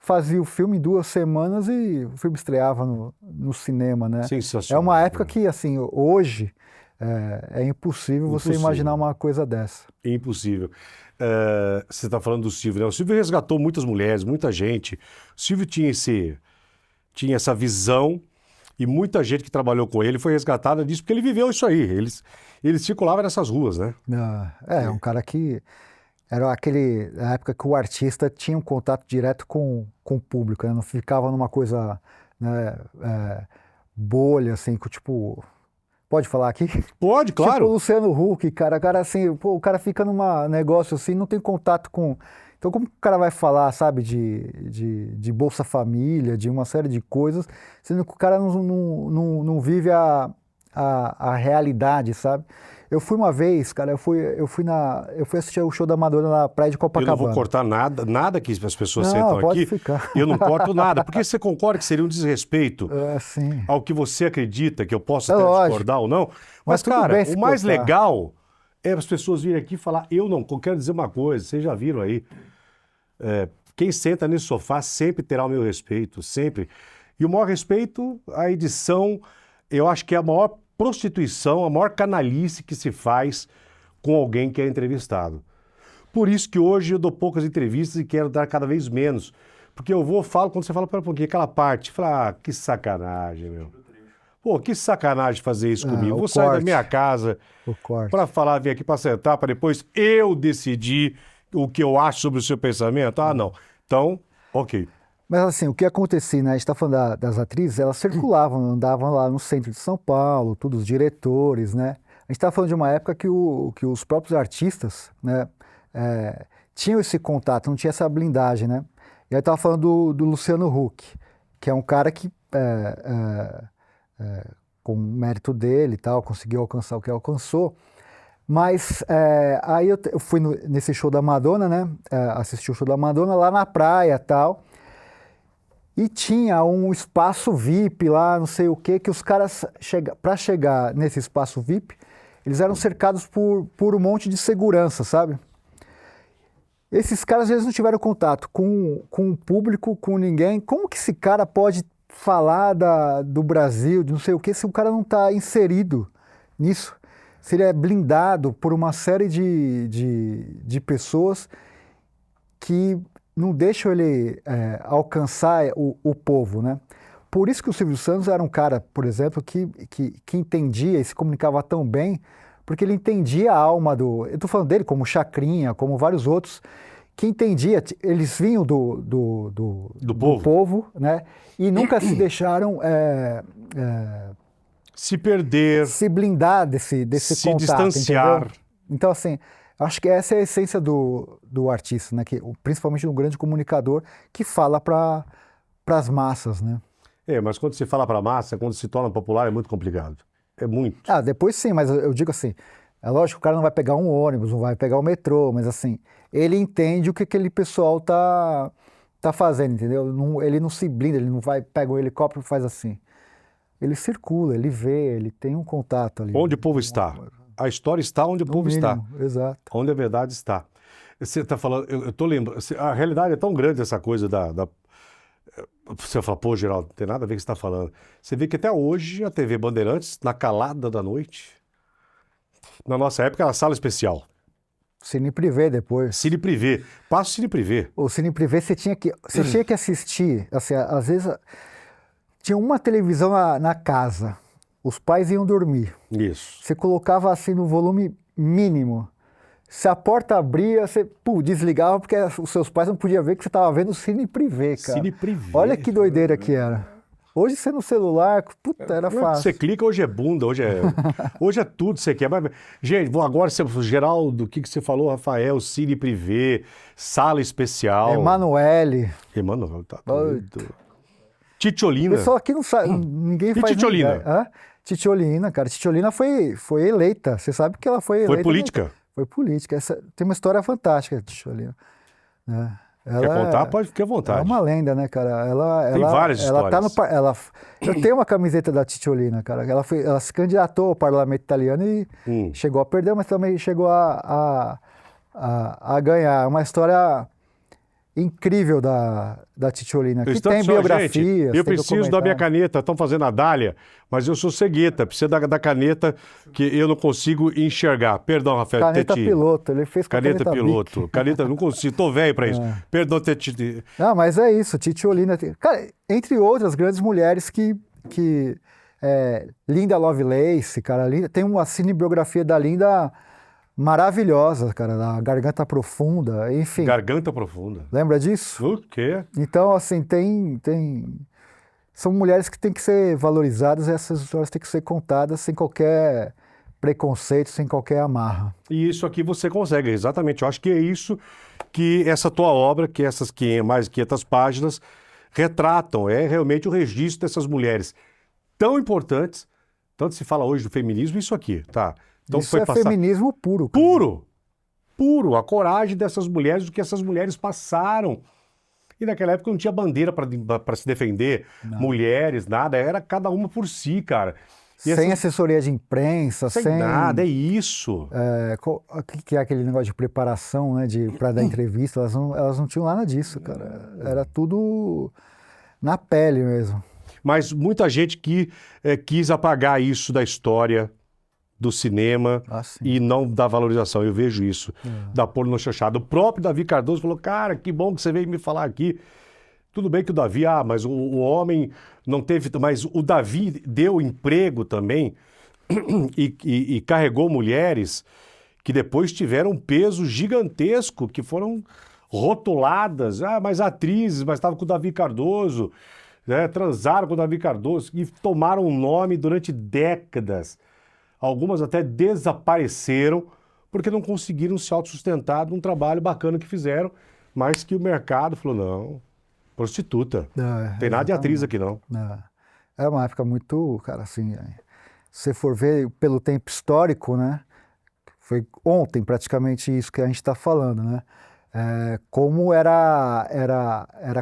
fazia o filme em 2 semanas e o filme estreava no cinema, né? É Sensacional. uma época que, assim, hoje é impossível você imaginar uma coisa dessa. Impossível. Você está falando do Silvio, né? O Silvio resgatou muitas mulheres, muita gente. O Silvio tinha essa visão e muita gente que trabalhou com ele foi resgatada disso, porque ele viveu isso aí. Ele circulava nessas ruas, né? Um cara que era na época que o artista tinha um contato direto com o público, né? Não ficava numa coisa, né, bolha, assim, tipo... Pode falar aqui? Pode, claro. Tipo o Luciano Huck, cara assim, pô, o cara fica num negócio assim, não tem contato com... Então como o cara vai falar, sabe, de Bolsa Família, de uma série de coisas, sendo que o cara não vive a realidade, sabe? Eu fui uma vez, cara, eu fui assistir o show da Madonna na praia de Copacabana. Eu não vou cortar nada que as pessoas Não, sentam pode aqui. Ficar. Eu não corto nada, porque você concorda que seria um desrespeito Sim. ao que você acredita, que eu posso até lógico. discordar ou não. Mas tudo cara, bem o mais cortar. legal é as pessoas virem aqui e falar, eu quero dizer uma coisa, vocês já viram aí. Quem senta nesse sofá sempre terá o meu respeito, sempre. E o maior respeito, a edição, eu acho que é a maior prostituição, a maior canalice que se faz com alguém que é entrevistado. Por isso que hoje eu dou poucas entrevistas e quero dar cada vez menos. Porque falo, quando você fala, pera um pouquinho, aquela parte, fala, que sacanagem, meu. Pô, que sacanagem fazer isso comigo. Vou sair da minha casa para falar, vir aqui para sentar, para depois eu decidir o que eu acho sobre o seu pensamento. Não. Então, ok. Mas assim, o que acontecia, né? A gente está falando das atrizes, elas circulavam, andavam lá no centro de São Paulo, todos os diretores, né? A gente está falando de uma época que os próprios artistas, né, tinham esse contato, não tinha essa blindagem, né? E aí estava falando do Luciano Huck, que é um cara que, com o mérito dele e tal, conseguiu alcançar o que alcançou. Mas aí eu fui nesse show da Madonna, né? Assisti o show da Madonna lá na praia e tal. E tinha um espaço VIP lá, não sei o quê, que os caras, para chegar nesse espaço VIP, eles eram cercados por um monte de segurança, sabe? Esses caras, às vezes, não tiveram contato com o público, com ninguém. Como que esse cara pode falar do Brasil, de não sei o quê, se o cara não está inserido nisso? Se ele é blindado por uma série de pessoas que não deixam ele alcançar o povo, né? Por isso que o Silvio Santos era um cara, por exemplo, que entendia e se comunicava tão bem, porque ele entendia a alma eu estou falando dele como Chacrinha, como vários outros, que entendia, eles vinham do povo, né? E nunca se deixaram se perder, se blindar desse se contato, distanciar. Entendeu? Então, assim, acho que essa é a essência do artista, né? Principalmente um grande comunicador que fala para as massas, né? Mas quando se fala para a massa, quando se torna popular, é muito complicado. É muito. Depois sim, mas eu digo assim, é lógico que o cara não vai pegar um ônibus, não vai pegar o metrô, mas assim, ele entende o que aquele pessoal tá fazendo, entendeu? Ele não se blinda, ele não pega um helicóptero e faz assim. Ele circula, ele vê, ele tem um contato ali. Onde o povo está. A história está onde o povo está. Exato. Onde a verdade está. Você está falando, eu estou lembrando, a realidade é tão grande essa coisa você fala, pô, Geraldo, não tem nada a ver com o que você está falando. Você vê que até hoje a TV Bandeirantes, na calada da noite, na nossa época era sala especial. Cine Privé depois. Cine Privé. Passa o Cine Privé. O Cine Privé você tinha que assistir, assim, às vezes tinha uma televisão na casa, os pais iam dormir. Isso. Você colocava assim no volume mínimo. Se a porta abria, você desligava porque os seus pais não podiam ver que você estava vendo o Cine Privé, cara. Cine Privé. Olha que doideira que era. Hoje você no celular, era fácil. Você clica, hoje é bunda, hoje é tudo que você quer. Mas, gente, vou agora, Geraldo, o que você falou, Rafael, Cine Privé, sala especial. Emanuele, tá doido. Titiolina. O pessoal aqui não sabe, ninguém faz Titiolina? Titiolina, cara. Titiolina foi eleita. Você sabe que ela foi eleita. Foi política? Foi política. Tem uma história fantástica, Titiolina. Né? Quer contar? Pode ficar à vontade. É uma lenda, né, cara? Tem várias histórias. Eu tenho uma camiseta da Titiolina, cara. Ela se candidatou ao parlamento italiano e chegou a perder, mas também chegou a ganhar. É uma história incrível da Titiolina, que Está tem só, biografias, gente, eu tem preciso da minha documentário. caneta. Estão fazendo a dália, mas eu sou cegueta. Precisa da caneta que eu não consigo enxergar. Perdão, Rafael, Caneta Teti. piloto, ele fez com a Caneta caneta piloto. Bic. Caneta, não consigo. Tô velho pra isso. Perdão, Teti. Não, mas é isso, Titiolina. Cara, entre outras grandes mulheres Linda Lovelace, cara, tem uma cinebiografia da Linda maravilhosa, cara, da Garganta Profunda, enfim. Garganta profunda. Lembra disso? O quê? Então, assim, são mulheres que têm que ser valorizadas e essas histórias têm que ser contadas sem qualquer preconceito, sem qualquer amarra. E isso aqui você consegue, exatamente. Eu acho que é isso que essa tua obra, que essas mais de 500 páginas, retratam. É realmente o registro dessas mulheres tão importantes. Tanto se fala hoje do feminismo, isso aqui, tá? Então Isso é feminismo puro. Cara. Puro. A coragem dessas mulheres, do que essas mulheres passaram. E naquela época não tinha bandeira para se defender, Não. mulheres, nada. Era cada uma por si, cara. E sem assessoria de imprensa, sem nada, é isso. Que é aquele negócio de preparação, né, para dar entrevista, elas não tinham nada disso, cara. Era tudo na pele mesmo. Mas muita gente que quis apagar isso da história do cinema e não da valorização. Eu vejo isso, da pornochanchada. O próprio Davi Cardoso falou, cara, que bom que você veio me falar aqui. Tudo bem que o Davi, mas o homem não teve... Mas o Davi deu emprego também e carregou mulheres que depois tiveram um peso gigantesco, que foram rotuladas. Mas atrizes, mas estavam com o Davi Cardoso, né, transaram com o Davi Cardoso e tomaram um nome durante décadas. Algumas até desapareceram porque não conseguiram se autossustentar num trabalho bacana que fizeram, mas que o mercado falou, não, prostituta. Tem nada de atriz aqui, não. É uma época muito, cara, assim, se você for ver pelo tempo histórico, né, foi ontem praticamente isso que a gente está falando, né, como era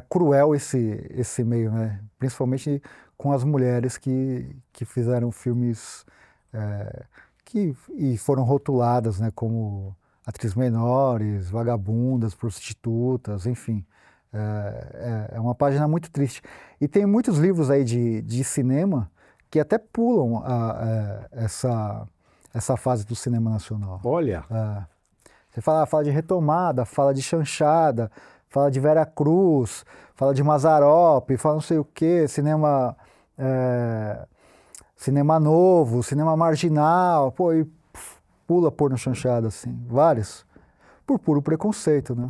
cruel esse meio, né, principalmente com as mulheres que fizeram filmes e foram rotuladas, né, como atrizes menores, vagabundas, prostitutas, enfim. É uma página muito triste. E tem muitos livros aí de cinema que até pulam essa fase do cinema nacional. Olha. Você fala de Retomada, fala de Chanchada, fala de Vera Cruz, fala de Mazzaropi, fala não sei o quê, cinema novo, cinema marginal, pô, e pula porno chanchada, assim, vários, por puro preconceito, né?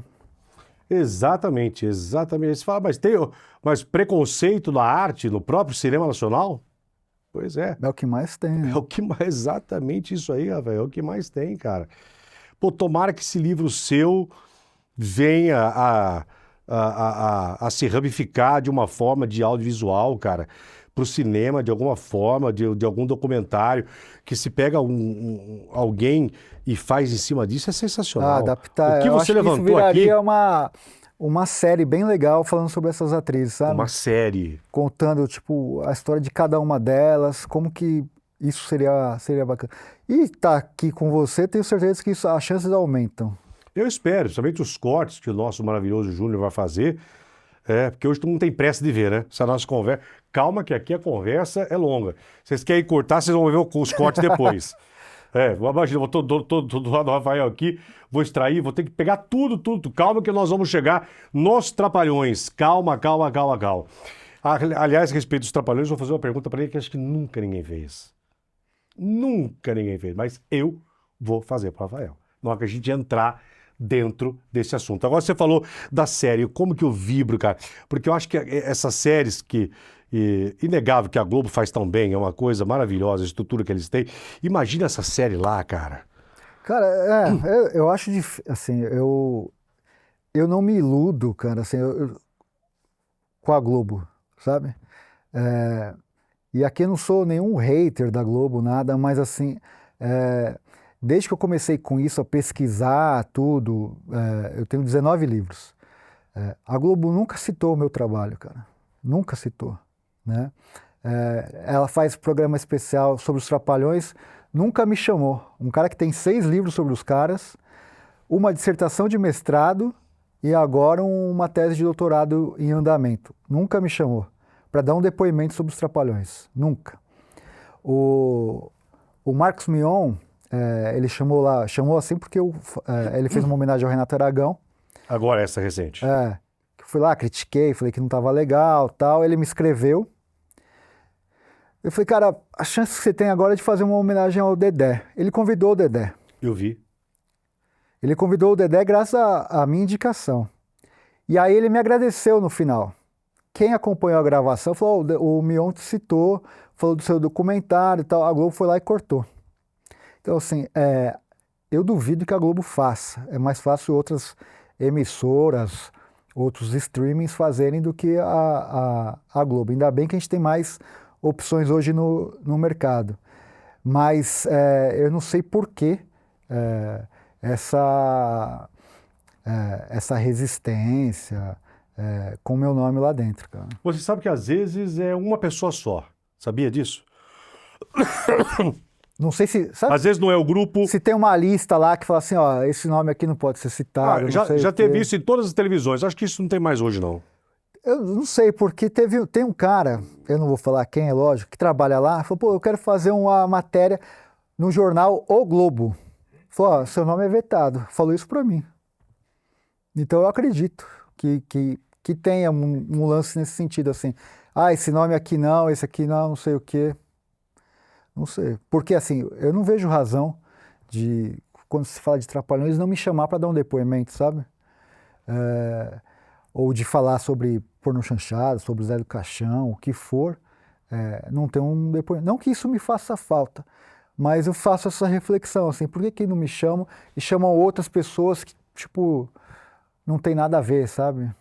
Exatamente. Você fala, mas preconceito na arte, no próprio cinema nacional? Pois é. É o que mais tem, né? É o que mais, exatamente isso aí, Rafael, é o que mais tem, cara. Pô, tomara que esse livro seu venha a se ramificar de uma forma de audiovisual, cara, para o cinema, de alguma forma, de algum documentário, que se pega alguém e faz em cima disso, é sensacional. Adaptar. O que você levantou aqui... Isso viraria uma série bem legal falando sobre essas atrizes, sabe? Uma série. Contando, tipo, a história de cada uma delas, como que isso seria bacana. E tá aqui com você, tenho certeza que as chances aumentam. Eu espero, principalmente os cortes que o nosso maravilhoso Júnior vai fazer, porque hoje todo mundo tem pressa de ver, né? Essa nossa conversa. Calma que aqui a conversa é longa. Vocês querem cortar, vocês vão ver os cortes depois. Imagina, eu vou todo lado do Rafael aqui, vou extrair, vou ter que pegar tudo. Calma que nós vamos chegar nos Trapalhões. Calma. Aliás, a respeito dos Trapalhões, eu vou fazer uma pergunta para ele que acho que nunca ninguém fez. Mas eu vou fazer para o Rafael. Na hora que a gente entrar dentro desse assunto. Agora você falou da série, como que eu vibro, cara? Porque eu acho que essas séries inegável que a Globo faz tão bem, é uma coisa maravilhosa, a estrutura que eles têm. Imagina essa série lá, cara. Cara, eu acho assim, eu não me iludo, cara, assim, com a Globo, sabe? E aqui eu não sou nenhum hater da Globo, nada, mas assim, desde que eu comecei com isso, a pesquisar tudo, eu tenho 19 livros. A Globo nunca citou o meu trabalho, cara. Nunca citou, né? Ela faz programa especial sobre os Trapalhões, nunca me chamou. Um cara que tem 6 livros sobre os caras, uma dissertação de mestrado e agora uma tese de doutorado em andamento. Nunca me chamou para dar um depoimento sobre os Trapalhões, nunca. O Marcos Mion, ele chamou assim porque ele fez uma homenagem ao Renato Aragão. Agora essa recente. Que fui lá, critiquei, falei que não estava legal, tal. Ele me escreveu. Eu falei, cara, a chance que você tem agora é de fazer uma homenagem ao Dedé. Ele convidou o Dedé. Eu vi. Ele convidou o Dedé graças à minha indicação. E aí ele me agradeceu no final. Quem acompanhou a gravação falou, o Mion te citou, falou do seu documentário e tal. A Globo foi lá e cortou. Então, assim, eu duvido que a Globo faça. É mais fácil outras emissoras, outros streamings fazerem do que a Globo. Ainda bem que a gente tem mais opções hoje no mercado. Mas eu não sei por que essa resistência com o meu nome lá dentro, cara. Você sabe que às vezes é uma pessoa só. Sabia disso? Não sei se... Sabe, às vezes não é o grupo... Se tem uma lista lá que fala assim, ó, esse nome aqui não pode ser citado. Já teve isso em todas as televisões. Acho que isso não tem mais hoje, não. Eu não sei, porque tem um cara, eu não vou falar quem, é lógico, que trabalha lá, falou, pô, eu quero fazer uma matéria no jornal O Globo. Falou, ó, seu nome é vetado. Falou isso pra mim. Então eu acredito que tenha um lance nesse sentido, assim. Esse nome aqui não, esse aqui não sei o quê. Não sei. Porque, assim, eu não vejo razão de, quando se fala de Trapalhões, não me chamar para dar um depoimento, sabe? Ou de falar sobre pornô chanchado, sobre Zé do Caixão, o que for, não ter um depoimento. Não que isso me faça falta, mas eu faço essa reflexão, assim, por que não me chamam e chamam outras pessoas que, tipo, não tem nada a ver, sabe?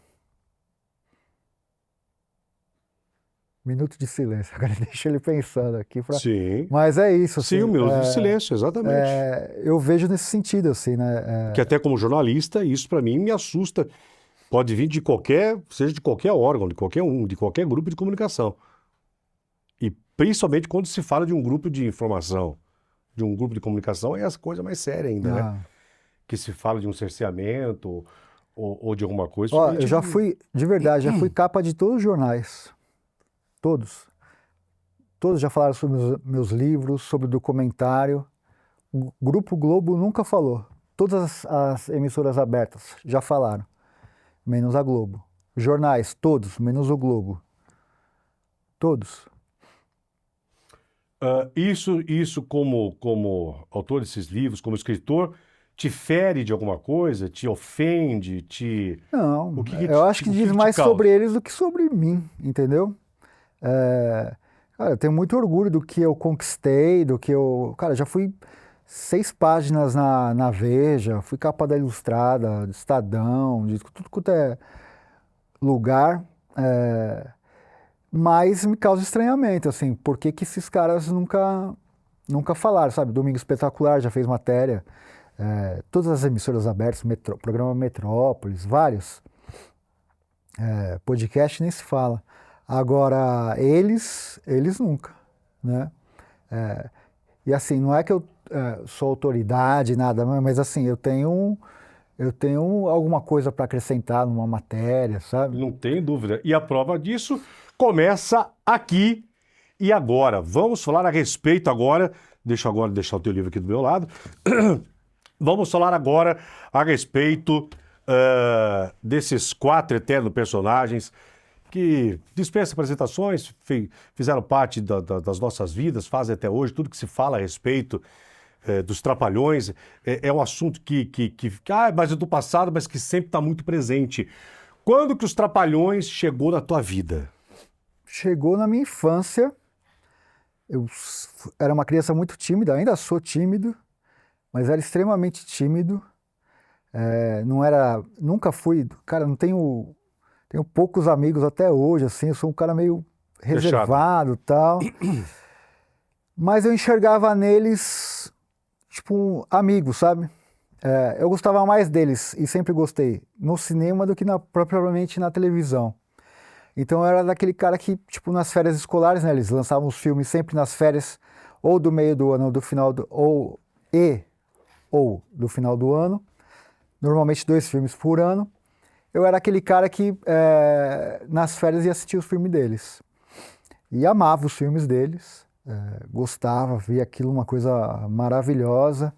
Minuto de silêncio, agora deixa ele pensando aqui. Sim. Mas é isso. Sim, assim, um minuto de silêncio, exatamente. Eu vejo nesse sentido, assim, né? Que até como jornalista, isso para mim me assusta. Pode vir de seja de qualquer órgão, de qualquer grupo de comunicação. E principalmente quando se fala de um grupo de informação, de um grupo de comunicação, é essa coisa mais séria ainda, né? Que se fala de um cerceamento ou de alguma coisa. Ó, eu já fui, de verdade, já fui capa de todos os jornais. Todos. Todos já falaram sobre meus livros, sobre o documentário. O Grupo Globo nunca falou. Todas as emissoras abertas já falaram, menos a Globo. Jornais, todos, menos o Globo. Todos. Isso como autor desses livros, como escritor, te fere de alguma coisa? Te ofende? Não, eu acho que diz mais sobre eles do que sobre mim, entendeu? Cara, eu tenho muito orgulho do que eu conquistei, Cara, já fui 6 páginas na Veja, fui capa da Ilustrada, do Estadão, de tudo quanto é lugar. Mas me causa estranhamento, assim, por que esses caras nunca falaram, sabe? Domingo Espetacular já fez matéria, todas as emissoras abertas, programa Metrópolis, vários. Podcast nem se fala. Agora, eles nunca, né? E assim, não é que eu sou autoridade, nada, mas assim, eu tenho alguma coisa para acrescentar numa matéria, sabe? Não tem dúvida. E a prova disso começa aqui e agora. Vamos falar a respeito agora, deixa eu agora deixar o teu livro aqui do meu lado. Vamos falar agora a respeito desses 4 eternos personagens que dispensam apresentações, fizeram parte das nossas vidas, fazem até hoje, tudo que se fala a respeito dos Trapalhões, é um assunto que mas é do passado, mas que sempre está muito presente. Quando que os Trapalhões chegou na tua vida? Chegou na minha infância. Eu era uma criança muito tímida, ainda sou tímido, mas era extremamente tímido. Nunca fui, cara, não tenho poucos amigos até hoje, assim, eu sou um cara meio reservado e tal. Mas eu enxergava neles, tipo, amigos, sabe? Eu gostava mais deles, e sempre gostei, no cinema do que propriamente na televisão. Então eu era daquele cara que, tipo, nas férias escolares, né, eles lançavam os filmes sempre nas férias, ou do meio do ano, ou do final ou do final do ano. Normalmente 2 filmes por ano. eu era aquele cara que nas férias ia assistir os filmes deles. E amava os filmes deles, gostava, via aquilo uma coisa maravilhosa.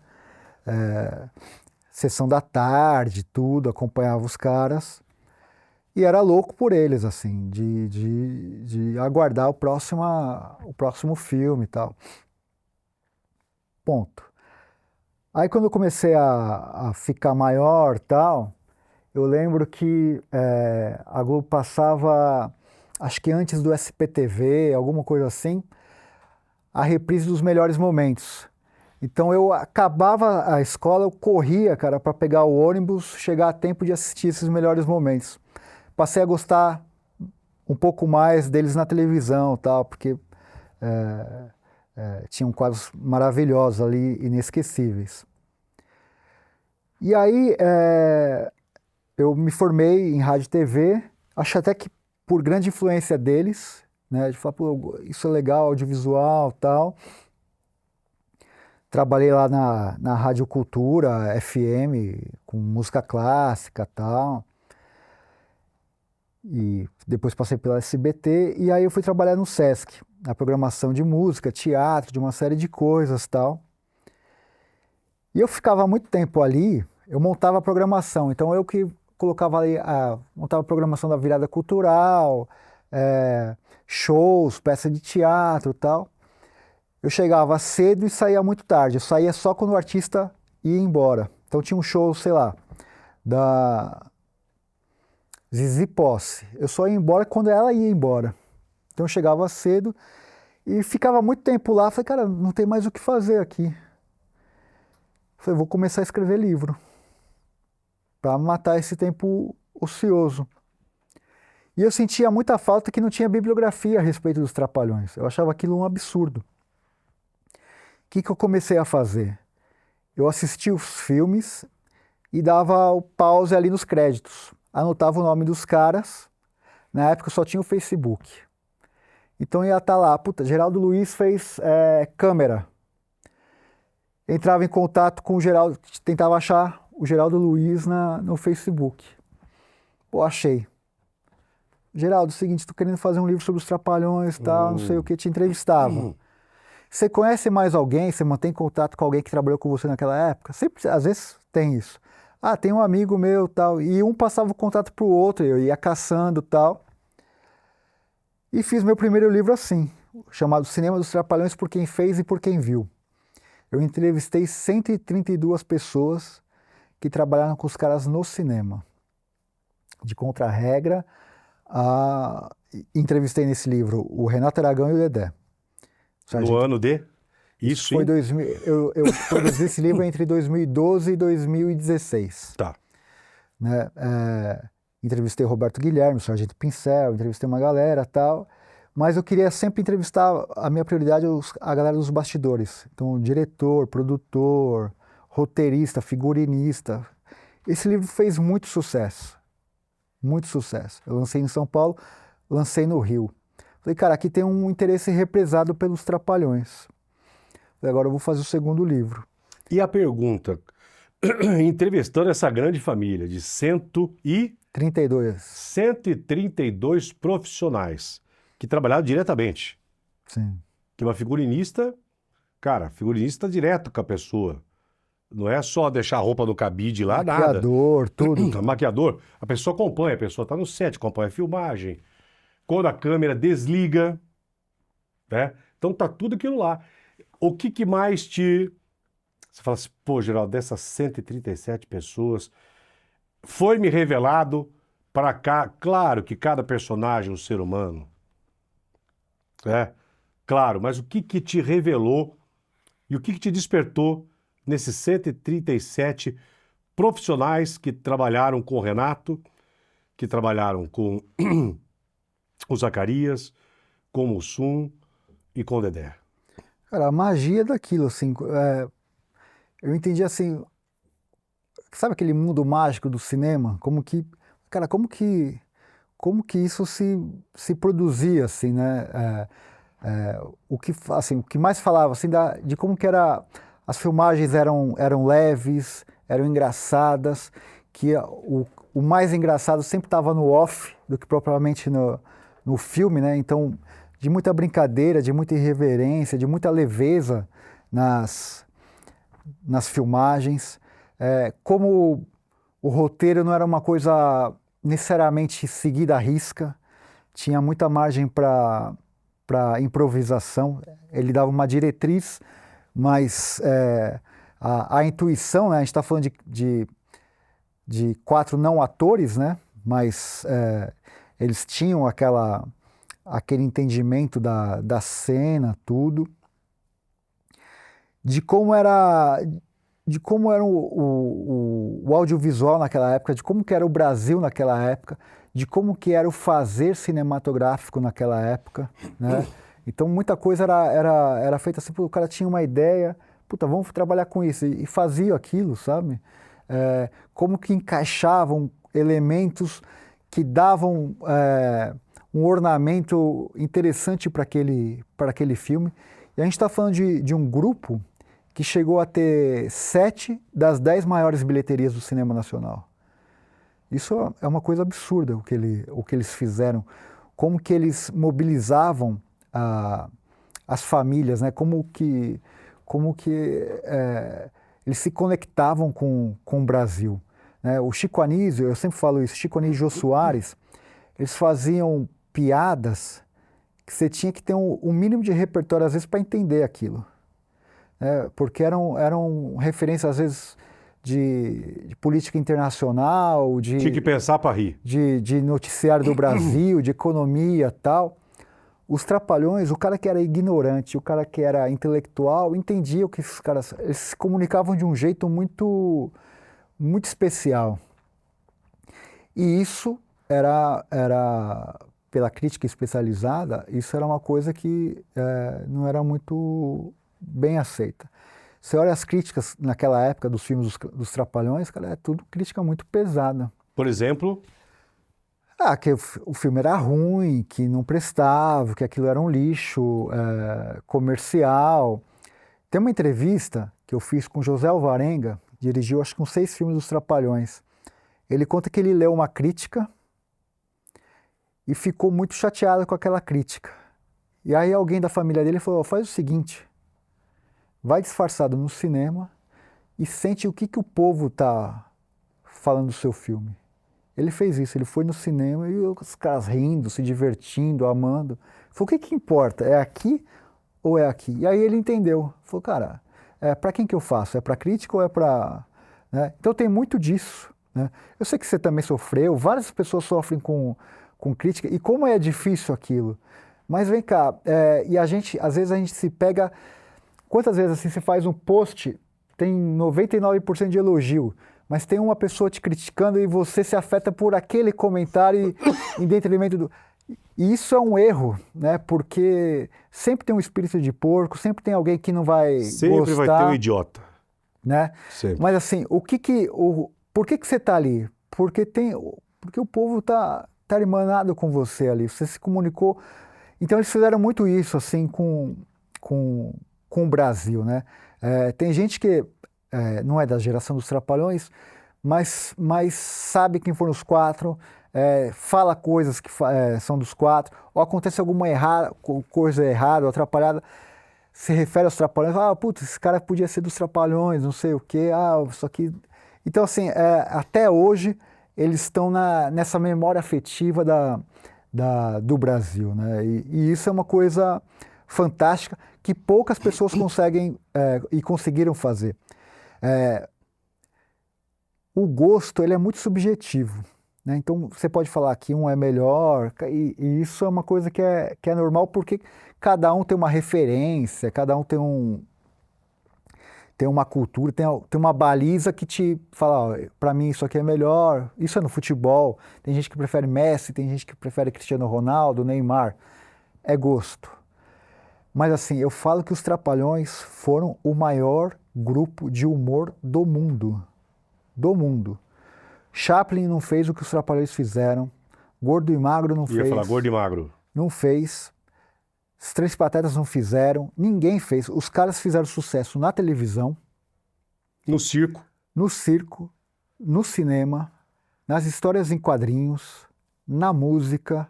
Sessão da tarde, tudo, acompanhava os caras. E era louco por eles, assim, de aguardar o próximo filme e tal. Ponto. Aí quando eu comecei a ficar maior tal, eu lembro que a Globo passava, acho que antes do SPTV, alguma coisa assim, a reprise dos melhores momentos. Então eu acabava a escola, eu corria, cara, para pegar o ônibus, chegar a tempo de assistir esses melhores momentos. Passei a gostar um pouco mais deles na televisão, tal, porque tinham quadros maravilhosos ali, inesquecíveis. E aí eu me formei em rádio e TV, acho até que por grande influência deles, né, de falar, pô, isso é legal, audiovisual, tal. Trabalhei lá na Rádio Cultura, FM, com música clássica, tal. E depois passei pela SBT e aí eu fui trabalhar no Sesc, na programação de música, teatro, de uma série de coisas, tal. E eu ficava muito tempo ali, eu montava a programação, então eu que colocava ali, montava a programação da virada cultural, shows, peça de teatro, tal. Eu chegava cedo e saía muito tarde, eu saía só quando o artista ia embora. Então tinha um show, sei lá, da Zizi Posse. Eu só ia embora quando ela ia embora. Então eu chegava cedo e ficava muito tempo lá. Falei, cara, não tem mais o que fazer aqui. Falei, vou começar a escrever livro para matar esse tempo ocioso. E eu sentia muita falta que não tinha bibliografia a respeito dos Trapalhões. Eu achava aquilo um absurdo. O que eu comecei a fazer? Eu assistia os filmes e dava o pause ali nos créditos. Anotava o nome dos caras. Na época só tinha o Facebook. Então ia estar lá, puta, Geraldo Luiz fez câmera. Entrava em contato com o Geraldo, tentava achar o Geraldo Luiz no Facebook. Pô, achei. Geraldo, é o seguinte, tô querendo fazer um livro sobre os Trapalhões e tal, não sei o que, te entrevistava. Você conhece mais alguém, você mantém contato com alguém que trabalhou com você naquela época? Sempre, às vezes tem isso. Ah, tem um amigo meu tal. E um passava o contato pro outro, eu ia caçando tal. E fiz meu primeiro livro assim, chamado Cinema dos Trapalhões por quem fez e por quem viu. Eu entrevistei 132 pessoas que trabalharam com os caras no cinema. De Contra-Regra, entrevistei nesse livro o Renato Aragão e o Dedé. No ano de? Isso foi 2000, eu produzi esse livro entre 2012 e 2016. Tá. Né? Entrevistei o Roberto Guilherme, o Sargento Pincel, entrevistei uma galera e tal, mas eu queria sempre entrevistar, a minha prioridade é a galera dos bastidores. Então, diretor, produtor, roteirista, figurinista. Esse livro fez muito sucesso. Muito sucesso. Eu lancei em São Paulo, lancei no Rio. Falei, cara, aqui tem um interesse represado pelos Trapalhões. Falei, agora eu vou fazer o segundo livro. E a pergunta, entrevistando essa grande família de 132 profissionais que trabalharam diretamente. Sim. Que uma figurinista, cara, figurinista direto com a pessoa. Não é só deixar a roupa no cabide lá, nada. Maquiador, tudo. Maquiador, a pessoa acompanha, a pessoa está no set, acompanha a filmagem. Quando a câmera desliga, né? Então tá tudo aquilo lá. O que mais te... Você fala assim, pô, Geraldo, dessas 137 pessoas, foi-me revelado para cá... Claro que cada personagem é um ser humano, claro, mas o que te revelou e o que te despertou nesses 137 profissionais que trabalharam com o Renato, que trabalharam com o Zacarias, com o Mussum e com o Dedé? Cara, a magia daquilo, assim, eu entendi assim, sabe aquele mundo mágico do cinema? Como que isso se produzia, assim, né? O que mais falava, assim, de como que as filmagens eram leves, eram engraçadas, que o mais engraçado sempre estava no off do que propriamente no filme, né? Então, de muita brincadeira, de muita irreverência, de muita leveza nas filmagens. Como o roteiro não era uma coisa necessariamente seguida à risca, tinha muita margem para improvisação. Ele dava uma diretriz, mas a intuição, né? A gente está falando de 4 não atores, né? Mas eles tinham aquele entendimento da cena, tudo, de como era o audiovisual naquela época, de como que era o Brasil naquela época, de como que era o fazer cinematográfico naquela época, né? Então muita coisa era feita assim, o cara tinha uma ideia, puta, vamos trabalhar com isso, e fazia aquilo, sabe? Como que encaixavam elementos que davam um ornamento interessante para aquele filme. E a gente está falando de um grupo que chegou a ter 7 das 10 maiores bilheterias do cinema nacional. Isso é uma coisa absurda o que eles fizeram, como que eles mobilizavam as famílias, né? Como que eles se conectavam com o Brasil, né? O Chico Anísio, eu sempre falo isso, Chico Anísio e Jô Soares, eles faziam piadas que você tinha que ter um mínimo de repertório, às vezes, para entender aquilo. Porque eram referências, às vezes, de política internacional, Tinha que pensar para rir. de noticiário do Brasil, de economia e tal. Os Trapalhões, o cara que era ignorante, o cara que era intelectual, entendia o que esses caras... Eles se comunicavam de um jeito muito, muito especial. E isso era pela crítica especializada, isso era uma coisa que não era muito bem aceita. Você olha as críticas naquela época dos filmes dos Trapalhões, cara, é tudo crítica muito pesada. Por exemplo? Que o filme era ruim, que não prestava, que aquilo era um lixo comercial. Tem uma entrevista que eu fiz com José Alvarenga, dirigiu acho que uns 6 filmes dos Trapalhões. Ele conta que ele leu uma crítica e ficou muito chateado com aquela crítica. E aí alguém da família dele falou, faz o seguinte, vai disfarçado no cinema e sente o que o povo está falando do seu filme. Ele fez isso, ele foi no cinema e os caras rindo, se divertindo, amando. Falou, o que importa? É aqui ou é aqui? E aí ele entendeu. Falou, cara, para quem que eu faço? É para crítica ou é para... Né? Então tem muito disso. Né? Eu sei que você também sofreu, várias pessoas sofrem com crítica, e como é difícil aquilo. Mas vem cá, e a gente, às vezes a gente se pega... Quantas vezes assim você faz um post, tem 99% de elogio, mas tem uma pessoa te criticando e você se afeta por aquele comentário em detrimento do... E isso é um erro, né? Porque sempre tem um espírito de porco, sempre tem alguém que não vai sempre gostar. Sempre vai ter um idiota. Né? Sempre. Mas assim, por que você está ali? Porque o povo está irmanado com você ali, você se comunicou. Então eles fizeram muito isso assim com o Brasil, né? Tem gente que não é da geração dos Trapalhões, mas sabe quem foram os 4, fala coisas que são dos 4, ou acontece alguma coisa errada ou atrapalhada, se refere aos Trapalhões, putz, esse cara podia ser dos Trapalhões, não sei o quê, isso aqui... Então, assim, até hoje, eles estão nessa memória afetiva do Brasil, né? E isso é uma coisa fantástica que poucas pessoas conseguem e conseguiram fazer. O gosto, ele é muito subjetivo, né? Então, você pode falar que um é melhor, e isso é uma coisa que é normal, porque cada um tem uma referência, cada um tem uma cultura, tem uma baliza que te fala, para mim isso aqui é melhor. Isso é no futebol, tem gente que prefere Messi, tem gente que prefere Cristiano Ronaldo, Neymar, é gosto. Mas assim, eu falo que os Trapalhões foram o maior grupo de humor do mundo. Do mundo. Chaplin não fez o que os Trapalhões fizeram, Gordo e Magro não fez. Ia falar Gordo e Magro. Não fez. Os Três Patetas não fizeram, ninguém fez. Os caras fizeram sucesso na televisão, no circo, no cinema, nas histórias em quadrinhos, na música,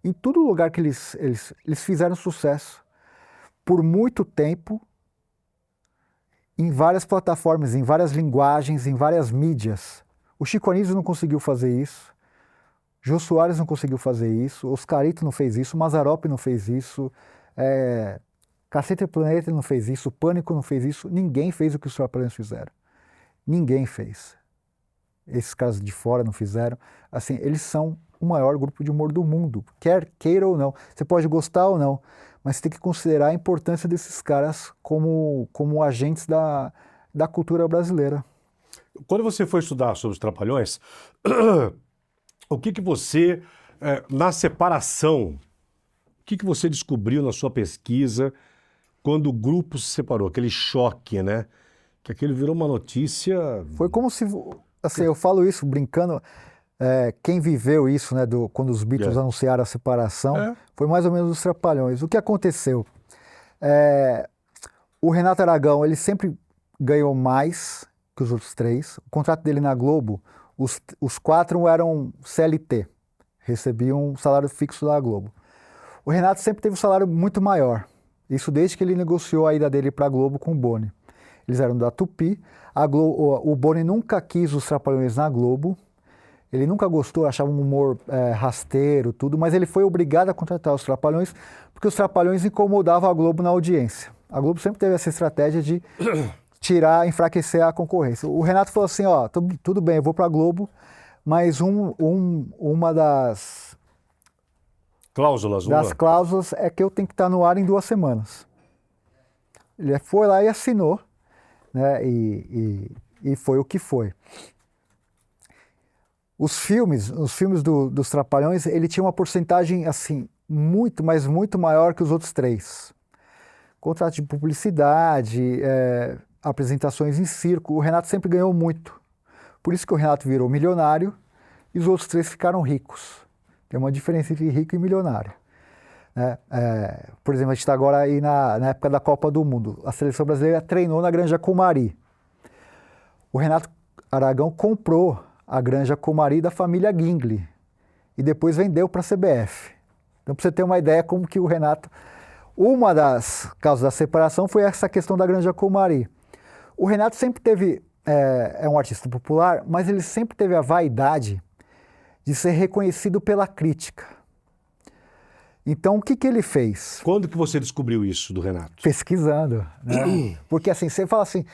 em todo lugar que eles fizeram sucesso. Por muito tempo, em várias plataformas, em várias linguagens, em várias mídias. O Chico Anísio não conseguiu fazer isso, Jô Soares não conseguiu fazer isso, Oscarito não fez isso, Mazzaropi não fez isso, Cacete Planeta não fez isso, Pânico não fez isso, ninguém fez o que os Trapalhões fizeram. Ninguém fez. Esses caras de fora não fizeram. Assim, eles são o maior grupo de humor do mundo, quer queira ou não. Você pode gostar ou não, mas você tem que considerar a importância desses caras como agentes da cultura brasileira. Quando você foi estudar sobre os Trapalhões, o que você, na separação, o que você descobriu na sua pesquisa quando o grupo se separou? Aquele choque, né? Que aquilo virou uma notícia... Foi como se... Assim, eu falo isso brincando... quem viveu isso, né, quando os Beatles anunciaram a separação, foi mais ou menos os Trapalhões. O que aconteceu? O Renato Aragão, ele sempre ganhou mais que os outros três. O contrato dele na Globo, os quatro eram CLT, recebiam um salário fixo da Globo. O Renato sempre teve um salário muito maior. Isso desde que ele negociou a ida dele para a Globo com o Boni. Eles eram da Tupi. O Boni nunca quis os Trapalhões na Globo. Ele nunca gostou, achava um humor rasteiro, tudo, mas ele foi obrigado a contratar os Trapalhões porque os Trapalhões incomodavam a Globo na audiência. A Globo sempre teve essa estratégia de enfraquecer a concorrência. O Renato falou assim, ó, tudo bem, eu vou para a Globo, mas uma das cláusulas é que eu tenho que estar no ar em 2 semanas. Ele foi lá e assinou, né, e foi o que foi. Os filmes dos Trapalhões, ele tinha uma porcentagem assim, muito, mas muito maior que os outros três. Contrato de publicidade, apresentações em circo, o Renato sempre ganhou muito. Por isso que o Renato virou milionário e os outros três ficaram ricos. Tem uma diferença entre rico e milionário. Né? Por exemplo, a gente está agora aí na época da Copa do Mundo. A seleção brasileira treinou na Granja Comari. O Renato Aragão comprou a Granja Comari da família Guingli e depois vendeu para a CBF. Então, para você ter uma ideia como que o Renato... Uma das causas da separação foi essa questão da Granja Comari. O Renato sempre teve... é um artista popular, mas ele sempre teve a vaidade de ser reconhecido pela crítica. Então, o que ele fez? Quando que você descobriu isso do Renato? Pesquisando. Né? Porque assim, você fala assim...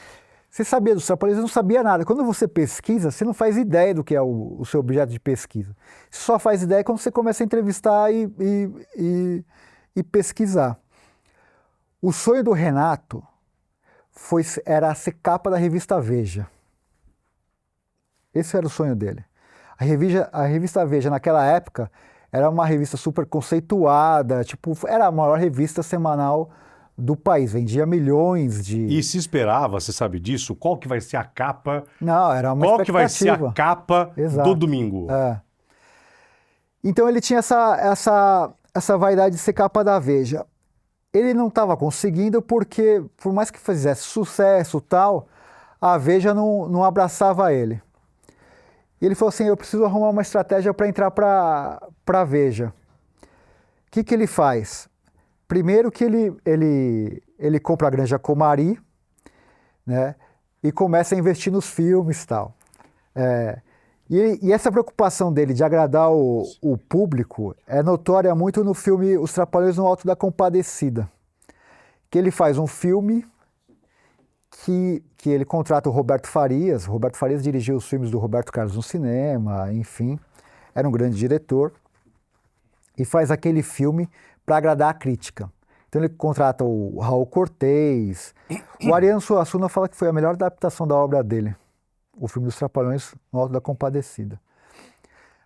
Você sabia dos Trapalhões, não sabia nada. Quando você pesquisa, você não faz ideia do que é o seu objeto de pesquisa. Você só faz ideia quando você começa a entrevistar e pesquisar. O sonho do Renato era ser capa da revista Veja. Esse era o sonho dele. A revista Veja, naquela época, era uma revista super conceituada, era a maior revista semanal do país, vendia milhões de... E se esperava, você sabe disso? Qual que vai ser a capa? Não, era uma Qual que vai ser a capa do domingo? Então ele tinha essa vaidade de ser capa da Veja. Ele não estava conseguindo porque, por mais que fizesse sucesso e tal, a Veja não abraçava ele. E ele falou assim, eu preciso arrumar uma estratégia para entrar para a Veja. O que ele faz? Primeiro que ele compra a Granja Comari, né, e começa a investir nos filmes e tal. E essa preocupação dele de agradar o público é notória muito no filme Os Trapalhões no Alto da Compadecida. Que ele faz um filme que ele contrata o Roberto Farias. O Roberto Farias dirigiu os filmes do Roberto Carlos no cinema, enfim, era um grande diretor. E faz aquele filme para agradar a crítica. Então ele contrata o Raul Cortez. O Ariano Suassuna fala que foi a melhor adaptação da obra dele, o filme dos Trapalhões no Alto da Compadecida.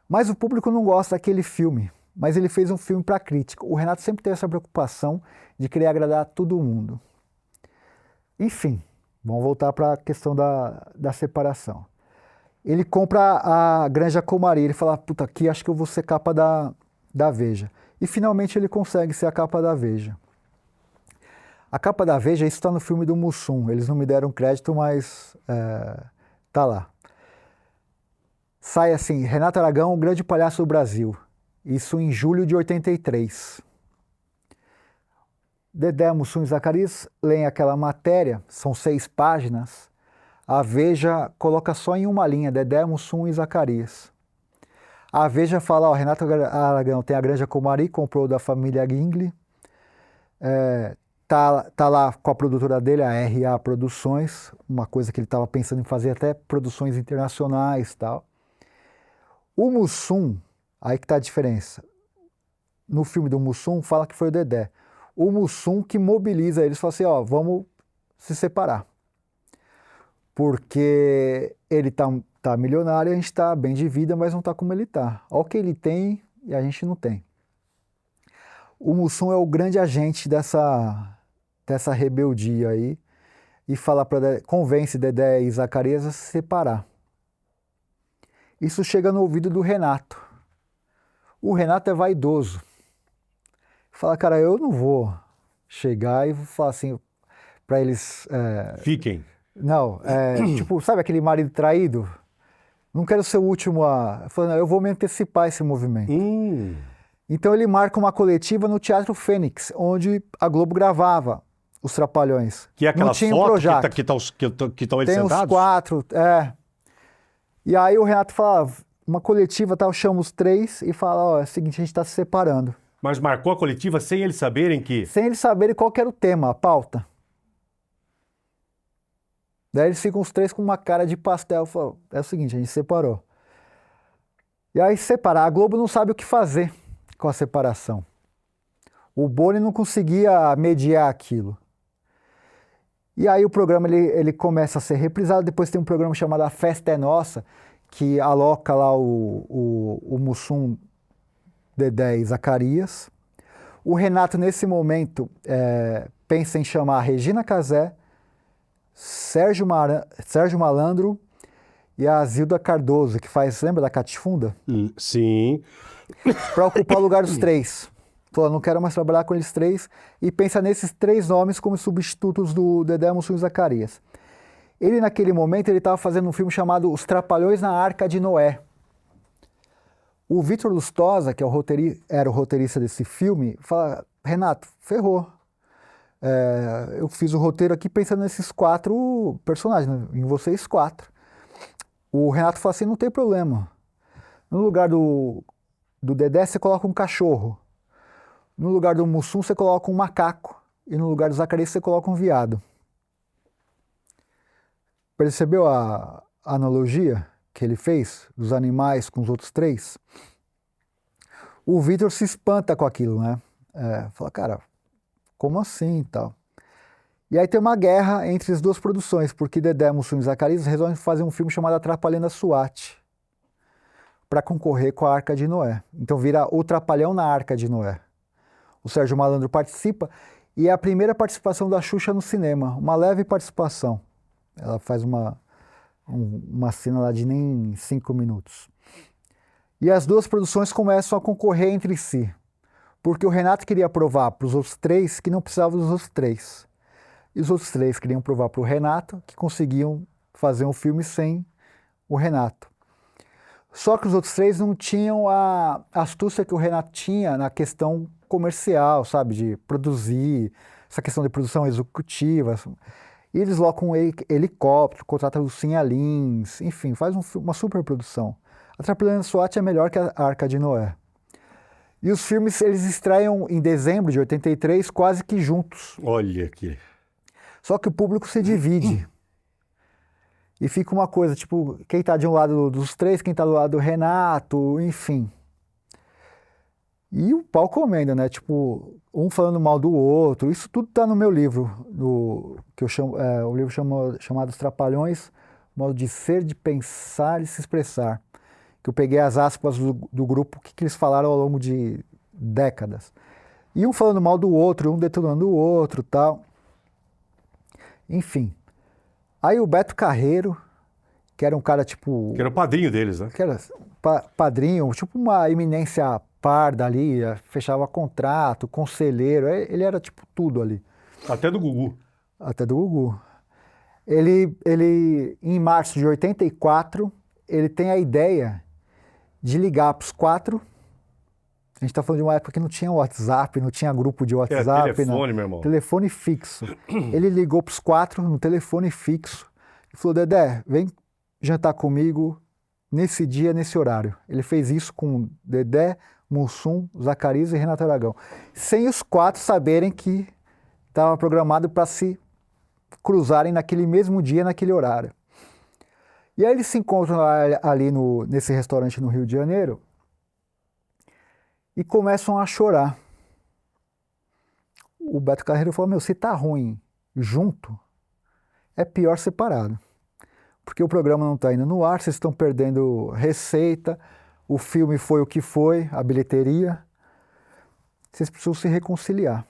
Mas o público não gosta daquele filme, mas ele fez um filme para a crítica. O Renato sempre teve essa preocupação de querer agradar a todo mundo. Enfim, vamos voltar para a questão da separação. Ele compra a Granja Comari, ele fala, puta, aqui acho que eu vou ser capa da Veja. E finalmente ele consegue ser a capa da Veja. A capa da Veja, isso está no filme do Mussum. Eles não me deram crédito, mas tá lá. sai assim, Renato Aragão, o grande palhaço do Brasil. Isso em julho de 83. Dedé, Mussum e Zacarias leem aquela matéria, são 6 páginas. A Veja coloca só em uma linha, Dedé, Mussum e Zacarias. A Veja fala, ó, Renato Aragão tem a Granja Comari, comprou da família Gingli. Tá lá com a produtora dele, a RA Produções, uma coisa que ele estava pensando em fazer até produções internacionais e tal. O Mussum, aí que tá a diferença. No filme do Mussum, fala que foi o Dedé. O Mussum que mobiliza eles, fala assim, ó, vamos se separar. Porque ele tá milionário, a gente tá bem de vida, mas não tá como ele tá. Olha o que ele tem e a gente não tem. O Mussum é o grande agente dessa rebeldia aí e convence Dedé e Zacarias a se separar. Isso chega no ouvido do Renato. O Renato é vaidoso. Fala, cara, eu não vou chegar e vou falar assim para eles... Fiquem. Não, tipo, sabe aquele marido traído? Não quero ser o último a... Falando, eu vou me antecipar esse movimento. Então ele marca uma coletiva no Teatro Fênix, onde a Globo gravava os Trapalhões. Que é aquela foto que estão eles tem sentados? Tem os 4, E aí o Renato fala, uma coletiva, tá, eu chamo os 3 e fala, ó, é o seguinte, a gente tá se separando. Mas marcou a coletiva sem eles saberem que... Sem eles saberem qual que era o tema, a pauta. Daí eles ficam os 3 com uma cara de pastel. Falam, é o seguinte, a gente separou. E aí separar, a Globo não sabe o que fazer com a separação. O Boni não conseguia mediar aquilo. E aí o programa ele começa a ser reprisado, depois tem um programa chamado A Festa é Nossa, que aloca lá o Mussum, Dedé e Zacarias. O Renato, nesse momento, pensa em chamar a Regina Casé, Sérgio Malandro e a Zilda Cardoso, que faz, lembra da Catifunda? Sim. Para ocupar o lugar dos 3. Falou, não quero mais trabalhar com eles 3, e pensa nesses 3 nomes como substitutos do Dedé, Mussum e Zacarias. Ele, naquele momento, ele estava fazendo um filme chamado Os Trapalhões na Arca de Noé. O Vitor Lustosa, que era o roteirista desse filme, fala, Renato, ferrou. Eu fiz o roteiro aqui pensando nesses 4 personagens, né? Em vocês 4. O Renato fala assim, não tem problema. No lugar do Dedé, você coloca um cachorro. No lugar do Mussum, você coloca um macaco. E no lugar do Zacarias, você coloca um viado. Percebeu a analogia que ele fez dos animais com os outros 3? O Vitor se espanta com aquilo, né? Fala, cara, como assim e tal? E aí tem uma guerra entre as 2 produções, porque Dedé, Mussum e Zacarias resolvem fazer um filme chamado Atrapalhando a SWAT, para concorrer com a Arca de Noé. Então vira O Trapalhão na Arca de Noé. O Sérgio Malandro participa, e é a primeira participação da Xuxa no cinema, uma leve participação. Ela faz uma cena lá de nem 5 minutos. E as 2 produções começam a concorrer entre si, porque o Renato queria provar para os outros 3 que não precisava dos outros 3. E os outros 3 queriam provar para o Renato que conseguiam fazer um filme sem o Renato. Só que os outros 3 não tinham a astúcia que o Renato tinha na questão comercial, sabe? De produzir, essa questão de produção executiva. E eles colocam um helicóptero, contratam Lucinha Lins, enfim, faz uma super produção. Atrapalhando a SWAT é melhor que a Arca de Noé. E os filmes, eles estreiam em dezembro de 83, quase que juntos. Olha aqui. Só que o público se divide. E fica uma coisa, tipo, quem tá de um lado dos 3, quem tá do lado do Renato, enfim. E o pau comendo, né? Tipo, um falando mal do outro. Isso tudo tá no meu livro, que eu chamo, o livro chamado Os Trapalhões, Modo de Ser, de Pensar e Se Expressar. Que eu peguei as aspas do grupo, o que eles falaram ao longo de décadas. E um falando mal do outro, um detonando o outro e tal. Enfim. Aí o Beto Carreiro, que era um cara tipo... Que era o padrinho deles, né? Que era padrinho, tipo uma eminência parda ali, fechava contrato, conselheiro, ele era tipo tudo ali. Até do Gugu. Até do Gugu. Ele em março de 84, ele tem a ideia de ligar para os 4. A gente está falando de uma época que não tinha WhatsApp, não tinha grupo de WhatsApp. Telefone, meu irmão. Telefone fixo. Ele ligou para os 4 no telefone fixo e falou, Dedé, vem jantar comigo nesse dia, nesse horário. Ele fez isso com Dedé, Mussum, Zacarias e Renato Aragão. Sem os 4 saberem que estava programado para se cruzarem naquele mesmo dia, naquele horário. E aí eles se encontram ali nesse restaurante no Rio de Janeiro e começam a chorar. O Beto Carreiro falou, se tá ruim junto, é pior separado. Porque o programa não está indo no ar, vocês estão perdendo receita, o filme foi o que foi, a bilheteria. Vocês precisam se reconciliar.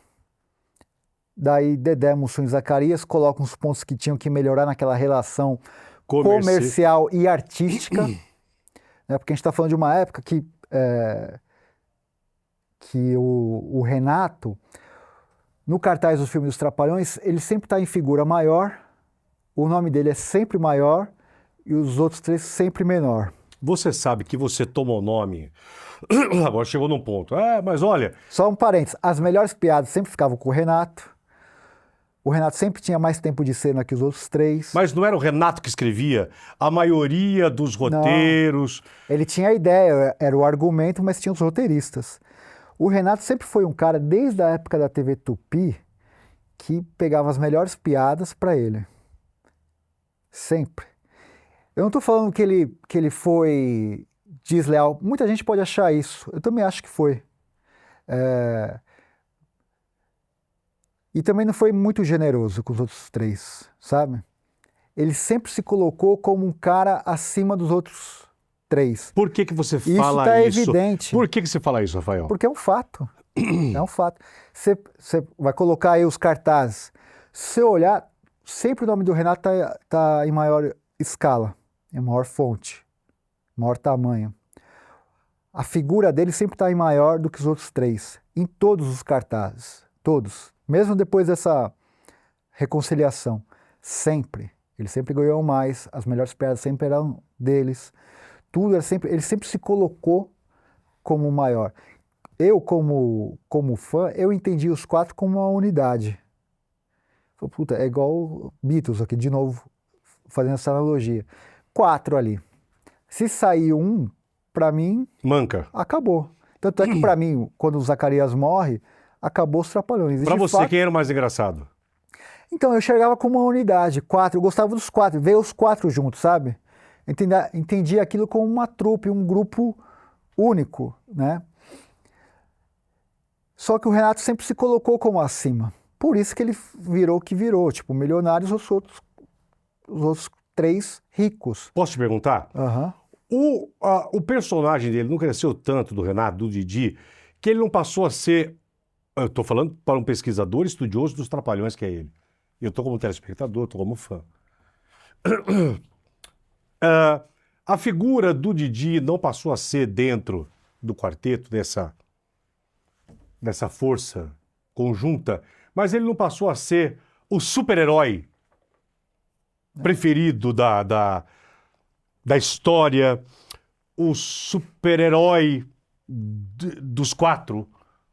Daí Dedé, Mussum e Zacarias colocam os pontos que tinham que melhorar naquela relação comercial e artística. Né? Porque a gente está falando de uma época que o Renato, no cartaz dos filmes dos Trapalhões, ele sempre está em figura maior, o nome dele é sempre maior e os outros 3 sempre menor. Você sabe que você tomou nome, agora chegou num ponto. Mas olha... Só um parênteses, as melhores piadas sempre ficavam com o Renato. O Renato sempre tinha mais tempo de cena que os outros 3. Mas não era o Renato que escrevia a maioria dos roteiros? Não, ele tinha a ideia, era o argumento, mas tinha os roteiristas. O Renato sempre foi um cara, desde a época da TV Tupi, que pegava as melhores piadas para ele. Sempre. Eu não estou falando que ele foi desleal. Muita gente pode achar isso. Eu também acho que foi. E também não foi muito generoso com os outros 3, sabe? Ele sempre se colocou como um cara acima dos outros 3. Por que você isso fala tá isso? Evidente. Por que você fala isso, Rafael? Porque é um fato. É um fato. Você vai colocar aí os cartazes. Se você olhar, sempre o nome do Renato tá em maior escala, em maior fonte, maior tamanho. A figura dele sempre está em maior do que os outros 3, em todos os cartazes, todos. Mesmo depois dessa reconciliação, sempre. Ele sempre ganhou mais, as melhores piadas sempre eram deles. Tudo era sempre, ele sempre se colocou como o maior. Eu, como fã, eu entendi os 4 como uma unidade. Falei, puta, é igual Beatles aqui, de novo, fazendo essa analogia. 4 ali. Se sair um, pra mim... Manca. Acabou. Tanto é que pra mim, quando o Zacarias morre, acabou os Trapalhões. Pra você, quem era o mais engraçado? Então, eu enxergava como uma unidade. 4, eu gostava dos 4, ver os 4 juntos, sabe? Entendia aquilo como uma trupe, um grupo único, né? Só que o Renato sempre se colocou como acima. Por isso que ele virou o que virou. Tipo, Milionários, os outros 3 ricos. Posso te perguntar? O personagem dele não cresceu tanto, do Renato, do Didi, que ele não passou a ser... Eu estou falando para um pesquisador estudioso dos Trapalhões, que é ele. Eu estou como telespectador, estou como fã. A figura do Didi não passou a ser, dentro do quarteto, dessa força conjunta, mas ele não passou a ser o super-herói preferido da história, o super-herói dos 4,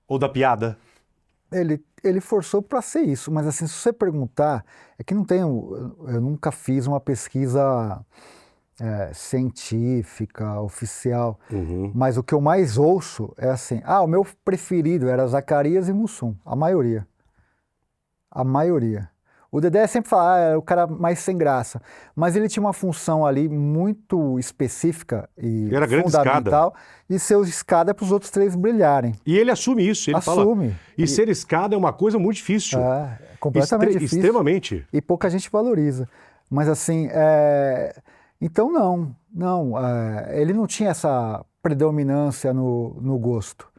ou da piada. Ele forçou para ser isso, mas assim, se você perguntar, é que eu nunca fiz uma pesquisa científica, oficial, mas o que eu mais ouço é assim, o meu preferido era Zacarias e Mussum, a maioria. A maioria. O Dedé sempre fala, é o cara mais sem graça, mas ele tinha uma função ali muito específica e era fundamental de ser escada para os outros 3 brilharem. E ele assume isso, ele assume. Fala. E ser escada é uma coisa muito difícil. Completamente difícil. Extremamente. E pouca gente valoriza. Mas assim, então não, ele não tinha essa predominância no gosto.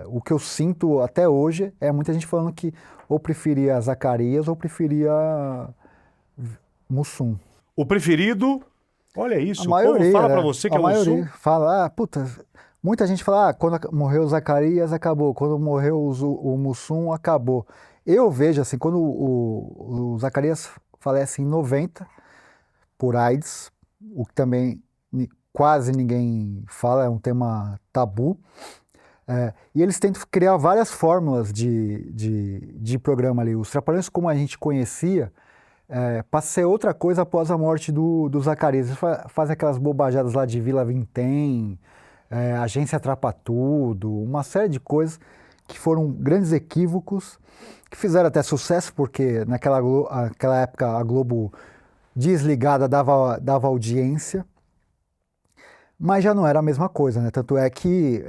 O que eu sinto até hoje é muita gente falando que ou preferia Zacarias ou preferia Mussum. O preferido, olha isso, a maioria, o povo fala pra você que é o Mussum? Fala, muita gente fala, quando morreu o Zacarias, acabou, quando morreu o Mussum, acabou. Eu vejo quando o Zacarias falece em 90, por AIDS, o que também quase ninguém fala, é um tema tabu. E eles tentam criar várias fórmulas de programa ali. Os Trapalhões, como a gente conhecia, passa a ser outra coisa após a morte do Zacarias. Eles fazem aquelas bobajadas lá de Vila Vintém, Agência Trapa Tudo, uma série de coisas que foram grandes equívocos, que fizeram até sucesso, porque naquela época a Globo desligada dava audiência, mas já não era a mesma coisa, né? Tanto é que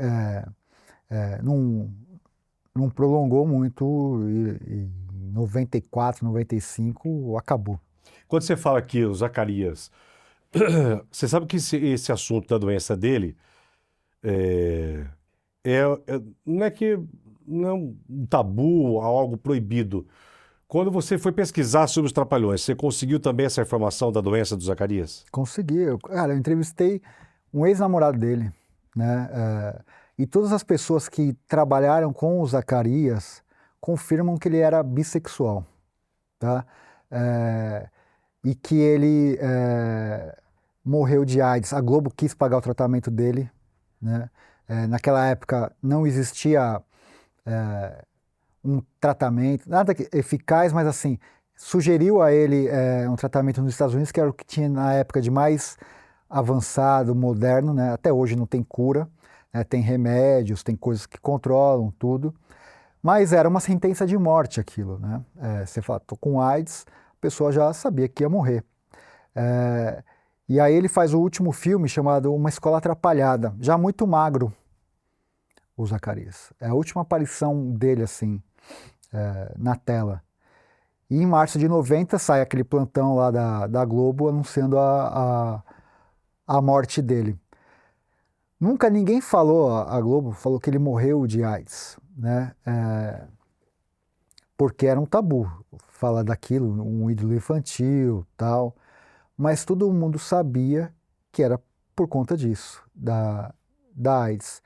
não prolongou muito e em 94, 95 acabou. Quando você fala que o Zacarias, você sabe que esse assunto da doença dele não é que não é um tabu, algo proibido. Quando você foi pesquisar sobre os Trapalhões, você conseguiu também essa informação da doença do Zacarias? Consegui. Cara, eu entrevistei um ex-namorado dele, né? E todas as pessoas que trabalharam com o Zacarias confirmam que ele era bissexual, tá? E que ele morreu de AIDS. A Globo quis pagar o tratamento dele, né? Naquela época não existia um tratamento, nada eficaz, mas assim, sugeriu a ele um tratamento nos Estados Unidos, que era o que tinha na época de mais avançado, moderno, né? Até hoje não tem cura, né? Tem remédios, tem coisas que controlam tudo, mas era uma sentença de morte aquilo, né? Você fala, tô com AIDS, a pessoa já sabia que ia morrer. E aí ele faz o último filme chamado Uma Escola Atrapalhada, já muito magro, o Zacarias. É a última aparição dele, assim, na tela. E em março de 90 sai aquele plantão lá da Globo anunciando a morte dele. Nunca ninguém falou, a Globo falou que ele morreu de AIDS, né? Porque era um tabu falar daquilo, um ídolo infantil, tal. Mas todo mundo sabia que era por conta disso, da AIDS.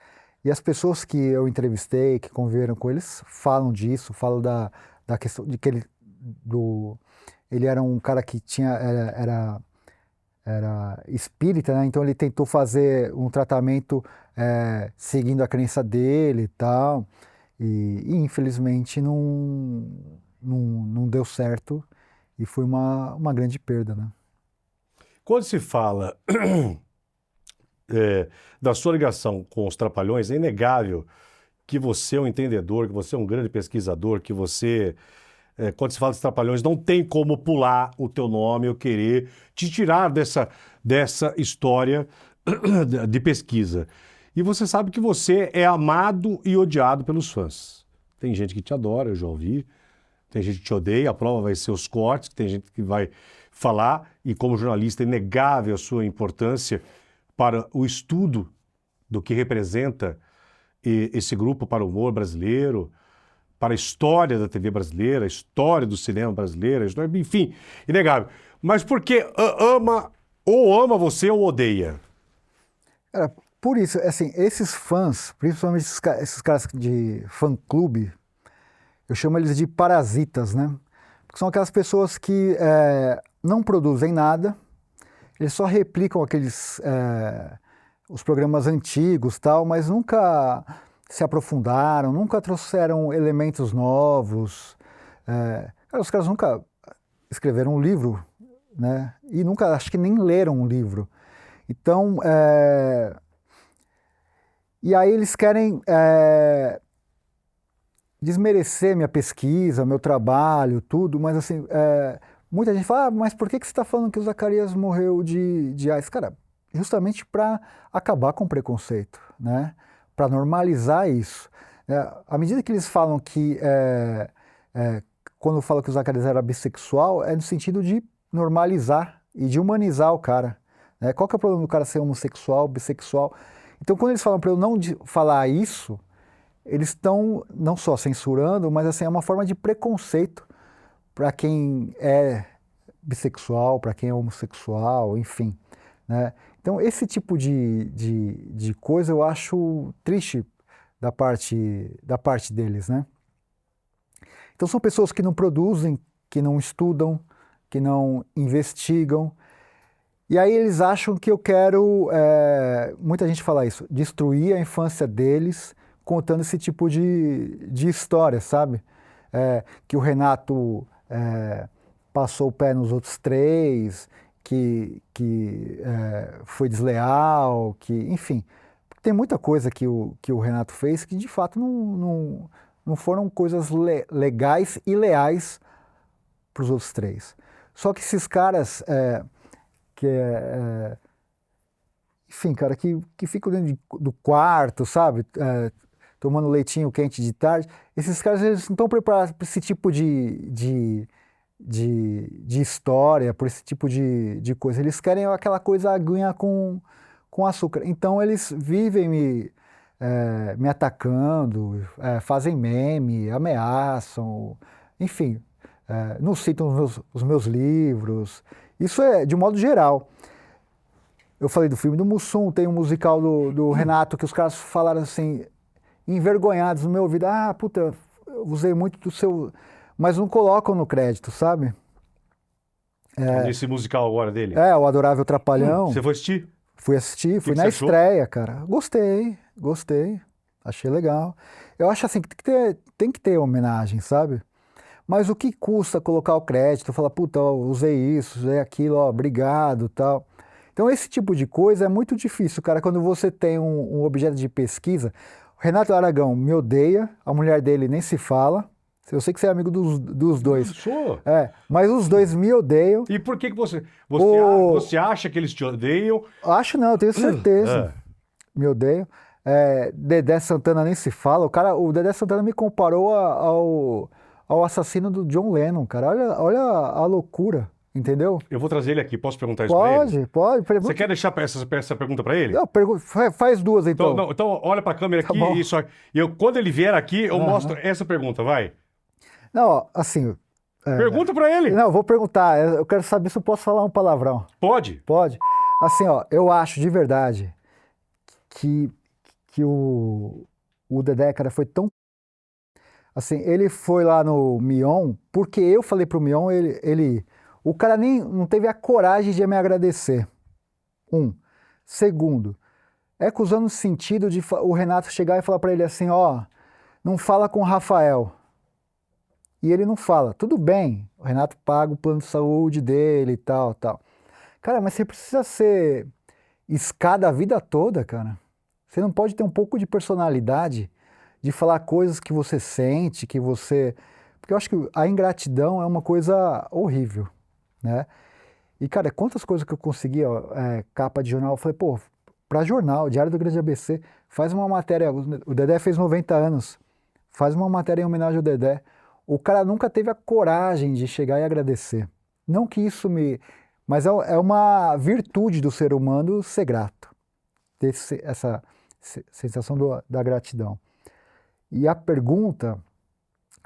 E as pessoas que eu entrevistei, que conviveram com eles, falam disso, falam da questão de que ele era um cara que era espírita, né? Então ele tentou fazer um tratamento seguindo a crença dele e tal, e infelizmente não deu certo e foi uma grande perda, né? Quando se fala da sua ligação com os Trapalhões, é inegável que você é um entendedor, que você é um grande pesquisador, que você, quando se fala dos Trapalhões, não tem como pular o teu nome ou querer te tirar dessa história de pesquisa. E você sabe que você é amado e odiado pelos fãs. Tem gente que te adora, eu já ouvi. Tem gente que te odeia, a prova vai ser os cortes, tem gente que vai falar, e como jornalista é inegável a sua importância para o estudo do que representa esse grupo para o humor brasileiro, para a história da TV brasileira, a história do cinema brasileiro, enfim, inegável. Mas por que ama você ou odeia? Por isso, assim, esses fãs, principalmente esses caras de fã-clube, eu chamo eles de parasitas, né? Porque são aquelas pessoas que não produzem nada, eles só replicam os programas antigos, tal, mas nunca se aprofundaram, nunca trouxeram elementos novos. Os caras nunca escreveram um livro, né? E nunca, acho que nem leram um livro. Então, e aí eles querem desmerecer minha pesquisa, meu trabalho, tudo, mas assim, muita gente fala, mas por que você está falando que o Zacarias morreu de AIDS? Cara, justamente para acabar com o preconceito, né? Para normalizar isso. À medida que eles falam que, quando falam que o Zacarias era bissexual, é no sentido de normalizar e de humanizar o cara. Né? Qual que é o problema do cara ser homossexual, bissexual? Então, quando eles falam para eu não falar isso, eles estão não só censurando, mas assim, é uma forma de preconceito para quem é bissexual, para quem é homossexual, enfim. Né? Então, esse tipo de coisa eu acho triste da parte deles. Né? Então, são pessoas que não produzem, que não estudam, que não investigam. E aí eles acham que eu quero, muita gente fala isso, destruir a infância deles contando esse tipo de história, sabe? Que o Renato passou o pé nos outros três, que foi desleal, que, enfim. Tem muita coisa que o Renato fez que de fato não foram coisas legais e leais para os outros três. Só que esses caras enfim, cara, que ficam dentro do quarto, sabe? Tomando leitinho quente de tarde. Esses caras, eles não estão preparados para esse tipo de história, por esse tipo de coisa. Eles querem aquela coisa aguinha com açúcar. Então, eles vivem me atacando, fazem meme, ameaçam, enfim, não citam os meus livros. Isso é de modo geral. Eu falei do filme do Mussum, tem um musical do Renato que os caras falaram assim, envergonhados no meu ouvido. Ah, puta, eu usei muito do seu... Mas não colocam no crédito, sabe? Nesse musical agora dele. O Adorável Trapalhão. Você foi assistir? Fui assistir, fui na você achou? estreia, cara. Gostei, achei legal. Eu acho assim que tem que ter homenagem, sabe? Mas o que custa colocar o crédito, falar, puta, ó, usei isso, usei aquilo, ó, obrigado, tal. Então esse tipo de coisa é muito difícil, cara, quando você tem um objeto de pesquisa. O Renato Aragão me odeia, a mulher dele nem se fala. Eu sei que você é amigo dos dois. Eu sou. Mas os dois me odeiam. E por que você acha que eles te odeiam? Acho não, eu tenho certeza. Me odeiam. Dedé Santana nem se fala. O Dedé Santana me comparou ao assassino do John Lennon, cara. Olha a loucura, entendeu? Eu vou trazer ele aqui. Posso perguntar isso pra ele? Pode. Você quer deixar essa pergunta pra ele? Não, faz duas, então. Então olha pra câmera aqui e quando ele vier aqui, eu mostro essa pergunta, vai. Não, ó, assim... Pergunta pra ele. Não, eu vou perguntar. Eu quero saber se eu posso falar um palavrão. Pode. Pode. Assim, ó, eu acho de verdade que o Dedé, cara, foi tão... Assim, ele foi lá no Mion, porque eu falei pro Mion, o cara nem não teve a coragem de me agradecer. Segundo, usando o sentido de o Renato chegar e falar pra ele assim, ó, não fala com o Rafael. E ele não fala. Tudo bem, o Renato paga o plano de saúde dele e tal. Cara, mas você precisa ser escada a vida toda, cara. Você não pode ter um pouco de personalidade, de falar coisas que você sente, que você... Porque eu acho que a ingratidão é uma coisa horrível, né? E, cara, quantas coisas que eu consegui, capa de jornal, eu falei, pô, pra jornal, Diário do Grande ABC, faz uma matéria, o Dedé fez 90 anos, faz uma matéria em homenagem ao Dedé. O cara nunca teve a coragem de chegar e agradecer. Não que isso me... Mas é uma virtude do ser humano ser grato. Ter essa sensação da gratidão. E a pergunta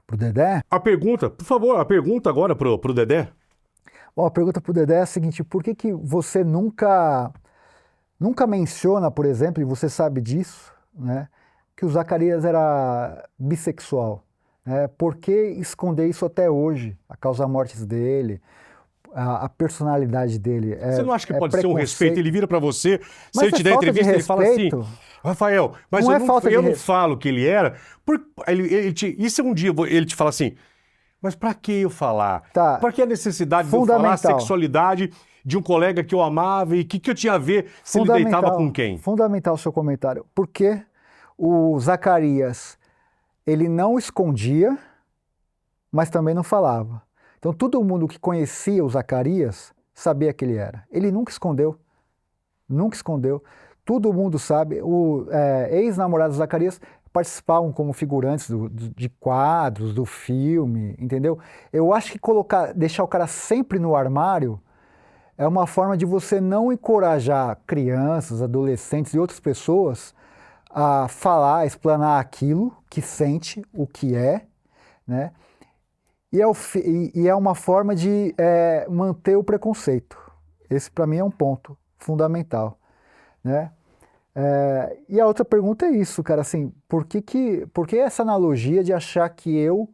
pro Dedé... Por favor, a pergunta agora pro Dedé. Bom, a pergunta pro Dedé é a seguinte, por que você nunca menciona, por exemplo, e você sabe disso, né, que o Zacarias era bissexual? Por que esconder isso até hoje? A causa-mortes dele, a personalidade dele. Você não acha que pode ser um respeito? Ele vira pra você, mas se ele te der entrevista, ele fala assim, Rafael, mas eu não falo que ele era. E se um dia ele te fala assim, mas pra que eu falar? Tá. Pra que a necessidade de eu falar a sexualidade de um colega que eu amava e que eu tinha a ver se ele deitava com quem? Fundamental o seu comentário. Porque o Zacarias... Ele não escondia, mas também não falava. Então todo mundo que conhecia o Zacarias sabia que ele era. Ele nunca escondeu. Nunca escondeu. Todo mundo sabe. O ex-namorado do Zacarias participavam como figurantes de quadros, do filme, entendeu? Eu acho que deixar o cara sempre no armário é uma forma de você não encorajar crianças, adolescentes e outras pessoas a falar, a explanar aquilo que sente, o que é, né? E é uma forma de manter o preconceito. Esse, para mim, é um ponto fundamental, né? E a outra pergunta é isso, cara, assim, por que essa analogia de achar que eu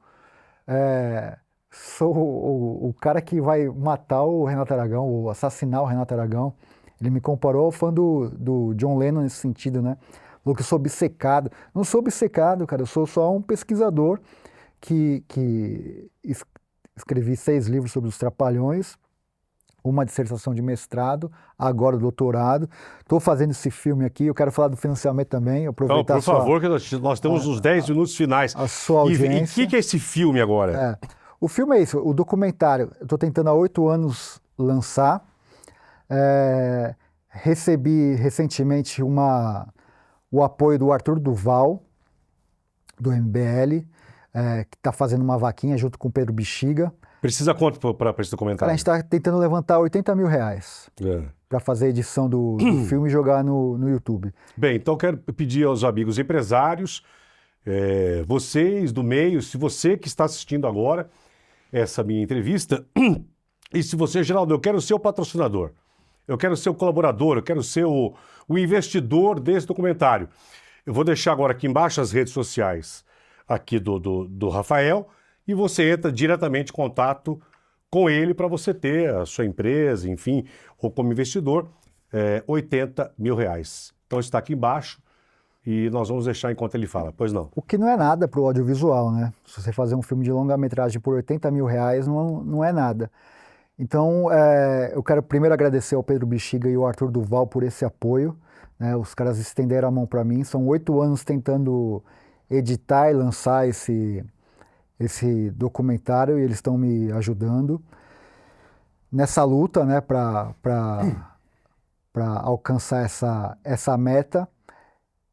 sou o cara que vai matar o Renato Aragão, ou assassinar o Renato Aragão. Ele me comparou ao fã do John Lennon nesse sentido, né? Falou que eu sou obcecado. Não sou obcecado, cara, eu sou só um pesquisador que escrevi 6 livros sobre os Trapalhões, uma dissertação de mestrado, agora o doutorado. Estou fazendo esse filme aqui, eu quero falar do financiamento também, Então, aproveitar por favor, que nós temos os 10 minutos finais. a sua E audiência. o que é esse filme agora? O filme é isso, o documentário, eu estou tentando há 8 anos lançar. Recebi recentemente o apoio do Arthur Duval, do MBL, que está fazendo uma vaquinha junto com o Pedro Bexiga. Precisa quanto para esse Cara, a documentário? gente está tentando levantar R$80 mil para fazer a edição do filme e jogar no YouTube. Bem, então quero pedir aos amigos empresários, vocês do meio, se você que está assistindo agora essa minha entrevista, e se você, Geraldo, eu quero ser o patrocinador, eu quero ser o colaborador, eu quero ser o investidor desse documentário. Eu vou deixar agora aqui embaixo as redes sociais aqui do Rafael, e você entra diretamente em contato com ele para você ter a sua empresa, enfim, ou como investidor, R$80 mil. Então está aqui embaixo e nós vamos deixar enquanto ele fala. Pois não. O que não é nada para o audiovisual, né? Se você fazer um filme de longa-metragem por R$80 mil, não é nada. Então, eu quero primeiro agradecer ao Pedro Bexiga e ao Arthur Duval por esse apoio, né? Os caras estenderam a mão para mim. São 8 anos tentando editar e lançar esse documentário e eles estão me ajudando nessa luta, né, para alcançar essa meta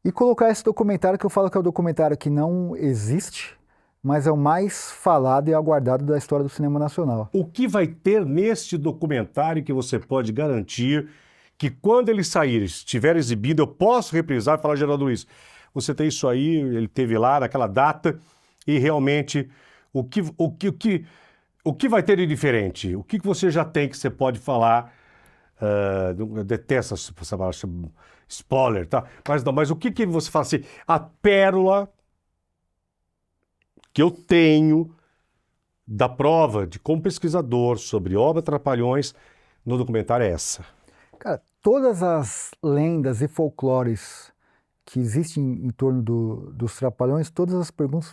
e colocar esse documentário, que eu falo que é o documentário que não existe, mas é o mais falado e aguardado da história do cinema nacional. O que vai ter neste documentário que você pode garantir que quando ele sair, estiver exibido, eu posso reprisar e falar, Geraldo Luiz, você tem isso aí, ele teve lá naquela data, e realmente o que vai ter de diferente? O que você já tem que você pode falar? Eu detesto essa palavra, spoiler, tá? Mas o que você fala assim? A pérola que eu tenho da prova de como pesquisador sobre obra Trapalhões no documentário é essa. Cara, todas as lendas e folclores que existem em torno dos Trapalhões, todas as perguntas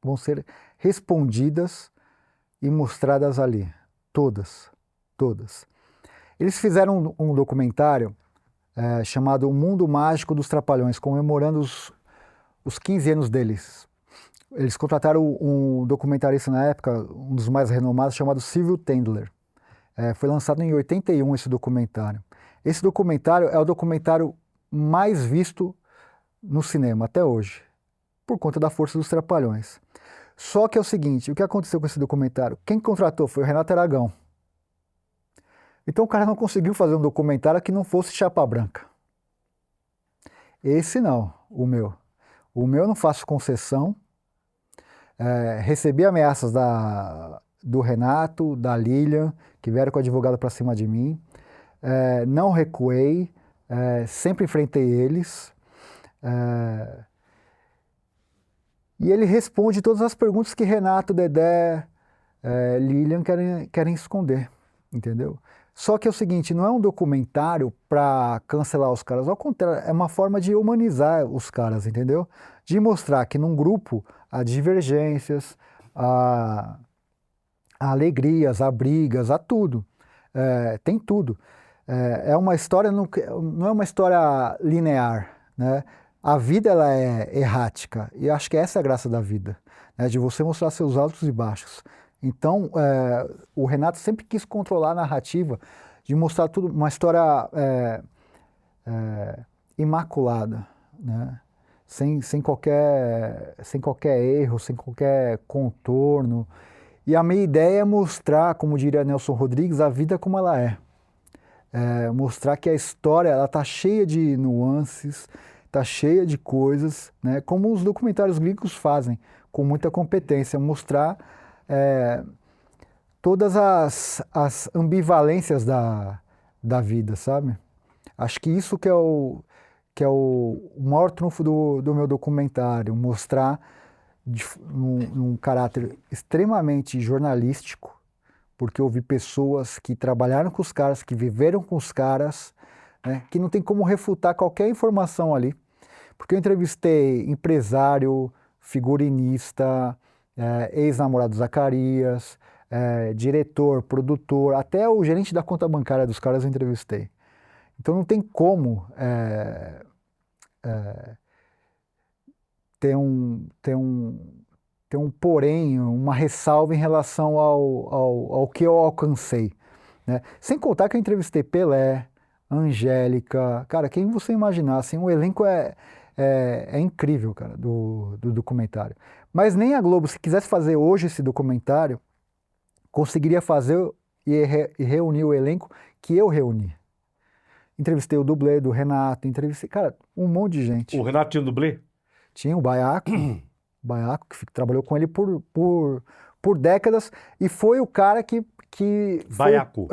vão ser respondidas e mostradas ali. Todas. Eles fizeram um documentário chamado O Mundo Mágico dos Trapalhões, comemorando os 15 anos deles. Eles contrataram um documentarista na época, um dos mais renomados, chamado Cyril Tendler. Foi lançado em 81 esse documentário. Esse documentário é o documentário mais visto no cinema até hoje, por conta da força dos Trapalhões. Só que é o seguinte, o que aconteceu com esse documentário? Quem contratou foi o Renato Aragão. Então o cara não conseguiu fazer um documentário que não fosse chapa branca. Esse não, o meu. O meu eu não faço concessão. Recebi ameaças do Renato, da Lilian, que vieram com o advogado para cima de mim. Não recuei, sempre enfrentei eles. E ele responde todas as perguntas que Renato, Dedé, Lilian querem esconder, entendeu? Só que é o seguinte, não é um documentário para cancelar os caras, ao contrário, é uma forma de humanizar os caras, entendeu? De mostrar que num grupo há divergências, há alegrias, há brigas, há tudo, tem tudo. É uma história, não é uma história linear, né? A vida ela é errática e acho que essa é a graça da vida, né? De você mostrar seus altos e baixos. Então, o Renato sempre quis controlar a narrativa, de mostrar tudo, uma história imaculada, né? Sem qualquer erro, sem qualquer contorno. E a minha ideia é mostrar, como diria Nelson Rodrigues, a vida como ela é. Mostrar que a história ela está cheia de nuances, está cheia de coisas, né? Como os documentários gringos fazem, com muita competência, mostrar todas as ambivalências da vida, sabe? Acho que isso que é o maior trunfo do meu documentário, mostrar num caráter extremamente jornalístico, porque eu vi pessoas que trabalharam com os caras, que viveram com os caras, né, que não tem como refutar qualquer informação ali. Porque eu entrevistei empresário, figurinista, ex-namorado do Zacarias, diretor, produtor, até o gerente da conta bancária dos caras eu entrevistei. Então não tem como ter um porém, uma ressalva em relação ao que eu alcancei, né? Sem contar que eu entrevistei Pelé, Angélica, cara, quem você imaginar, assim, o elenco é incrível, cara, do documentário. Mas nem a Globo, se quisesse fazer hoje esse documentário, conseguiria fazer e reunir o elenco que eu reuni. Entrevistei o dublê do Renato, entrevistei, cara, um monte de gente. O Renato tinha dublê? Tinha o Baiaco, que trabalhou com ele por décadas e foi o cara que Baiaco?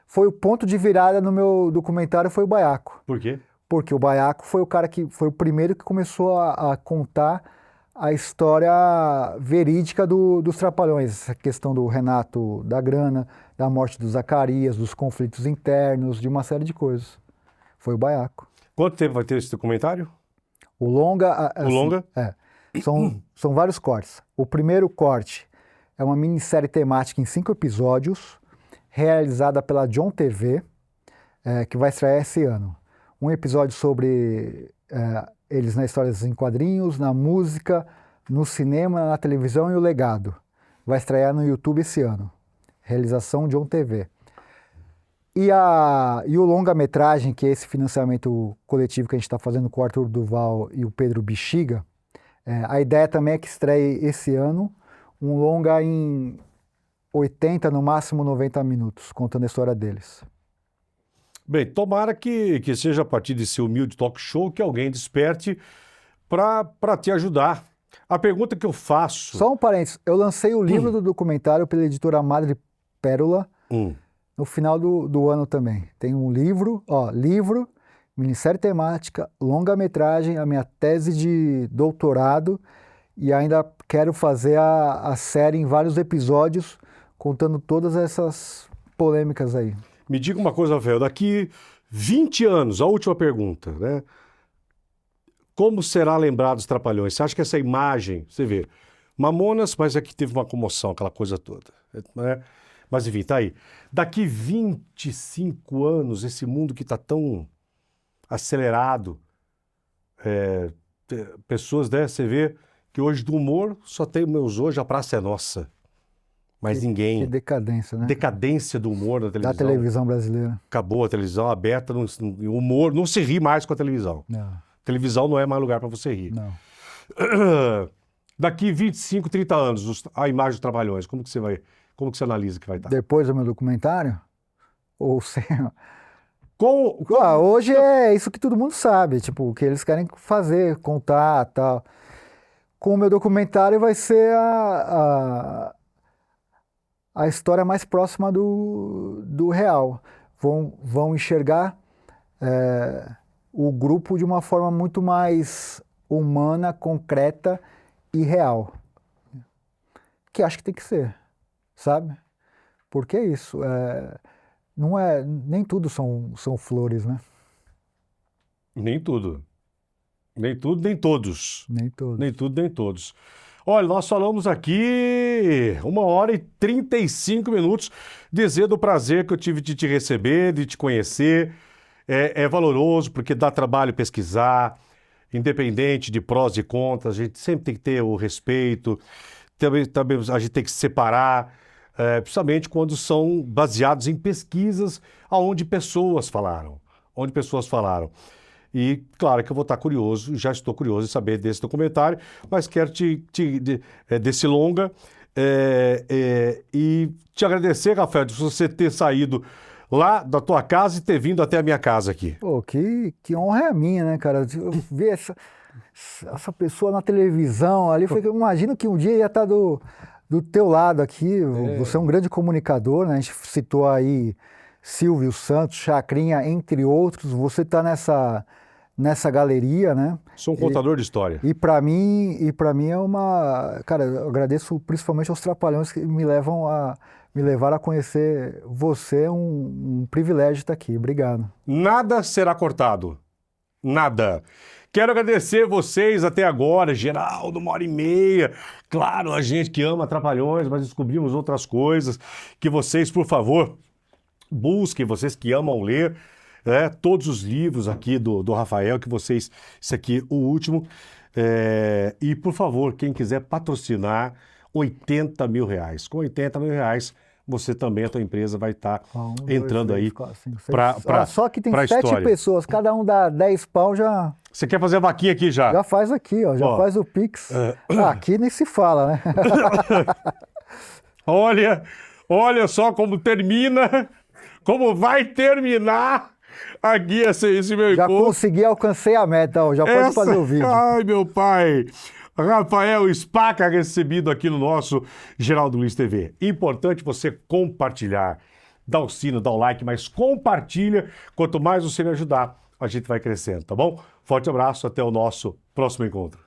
Foi o ponto de virada no meu documentário, foi o Baiaco. Por quê? Porque o Baiaco foi o cara que foi o primeiro que começou a contar a história verídica dos Trapalhões, essa questão do Renato, da grana, da morte do Zacarias, dos conflitos internos, de uma série de coisas. Foi o Baiaco. Quanto tempo vai ter esse documentário? O longa... O longa? São vários cortes. O primeiro corte é uma minissérie temática em 5 episódios, realizada pela John TV, que vai estrear esse ano. Um episódio sobre eles na história em quadrinhos, na música, no cinema, na televisão e o legado. Vai estrear no YouTube esse ano. Realização John TV. E o longa-metragem, que é esse financiamento coletivo que a gente está fazendo com o Arthur Duval e o Pedro Bexiga, a ideia também é que estreie esse ano um longa em 80, no máximo 90 minutos, contando a história deles. Bem, tomara que seja a partir desse humilde talk show que alguém desperte para te ajudar. A pergunta que eu faço... Só um parênteses, eu lancei o livro do documentário pela editora Madre Pérola no final do ano também. Tem um livro, minissérie temática, longa-metragem, a minha tese de doutorado e ainda quero fazer a série em vários episódios contando todas essas polêmicas aí. Me diga uma coisa, Rafael, daqui 20 anos, a última pergunta, né? Como será lembrado os Trapalhões? Você acha que essa imagem, você vê, Mamonas, mas aqui teve uma comoção, aquela coisa toda, né? Mas enfim, tá aí. Daqui 25 anos, esse mundo que está tão acelerado, pessoas, né? Você vê que hoje do humor só tem meus hoje, a praça é nossa. Mas ninguém... Que decadência, né? Decadência do humor na televisão. Da televisão brasileira. Acabou a televisão aberta, o humor, não se ri mais com a televisão. Não. Televisão não é mais lugar para você rir. Não. Daqui 25, 30 anos, a imagem dos Trapalhões, como que você analisa que vai estar? Depois do meu documentário? Ou sem... Com... hoje é isso que todo mundo sabe, tipo, o que eles querem fazer, contar, tal. Com o meu documentário vai ser a história mais próxima do real. Vão enxergar o grupo de uma forma muito mais humana, concreta e real. Que acho que tem que ser, sabe? Porque é isso. Nem tudo são flores, né? Nem tudo. Nem tudo, nem todos. Nem todos. Nem tudo, nem todos. Olha, nós falamos aqui 1h35, dizendo o prazer que eu tive de te receber, de te conhecer. É valoroso porque dá trabalho pesquisar, independente de prós e contras, a gente sempre tem que ter o respeito, também a gente tem que se separar, principalmente quando são baseados em pesquisas onde pessoas falaram. E claro que eu vou estar curioso, já estou curioso em saber desse documentário, mas quero desse longa e te agradecer, Rafael, de você ter saído lá da tua casa e ter vindo até a minha casa aqui. Pô, que honra é a minha, né, cara? Eu ver essa pessoa na televisão ali, eu imagino que um dia ia estar do teu lado aqui. Você é um grande comunicador, né? A gente citou aí Silvio Santos, Chacrinha, entre outros. Você está nessa galeria, né? Sou um contador de história. E para mim é uma... Cara, eu agradeço principalmente aos Trapalhões que me levaram a conhecer você, é um privilégio estar aqui. Obrigado. Nada será cortado. Nada. Quero agradecer vocês até agora, Geraldo, 1h30. Claro, a gente que ama Trapalhões, mas descobrimos outras coisas. Que vocês, por favor, busquem, vocês que amam ler, né, todos os livros aqui do Rafael, que vocês... Esse aqui, o último. E, por favor, quem quiser patrocinar, R$80 mil. Com R$80 mil, você também, a tua empresa vai estar entrando aí para só que tem pra 7 história. pessoas, cada um dá 10 pau, já... Você quer fazer a vaquinha aqui já? Já faz aqui, ó, já faz o Pix. Aqui nem se fala, né? Olha só como termina, como vai terminar aqui esse meu Já encontro. consegui, alcancei a meta, ó, já pode fazer o vídeo. Ai, meu pai. Rafael Spaca recebido aqui no nosso Geraldo Luiz TV. Importante você compartilhar. Dá o sino, dá o like, mas compartilha. Quanto mais você me ajudar, a gente vai crescendo, tá bom? Forte abraço, até o nosso próximo encontro.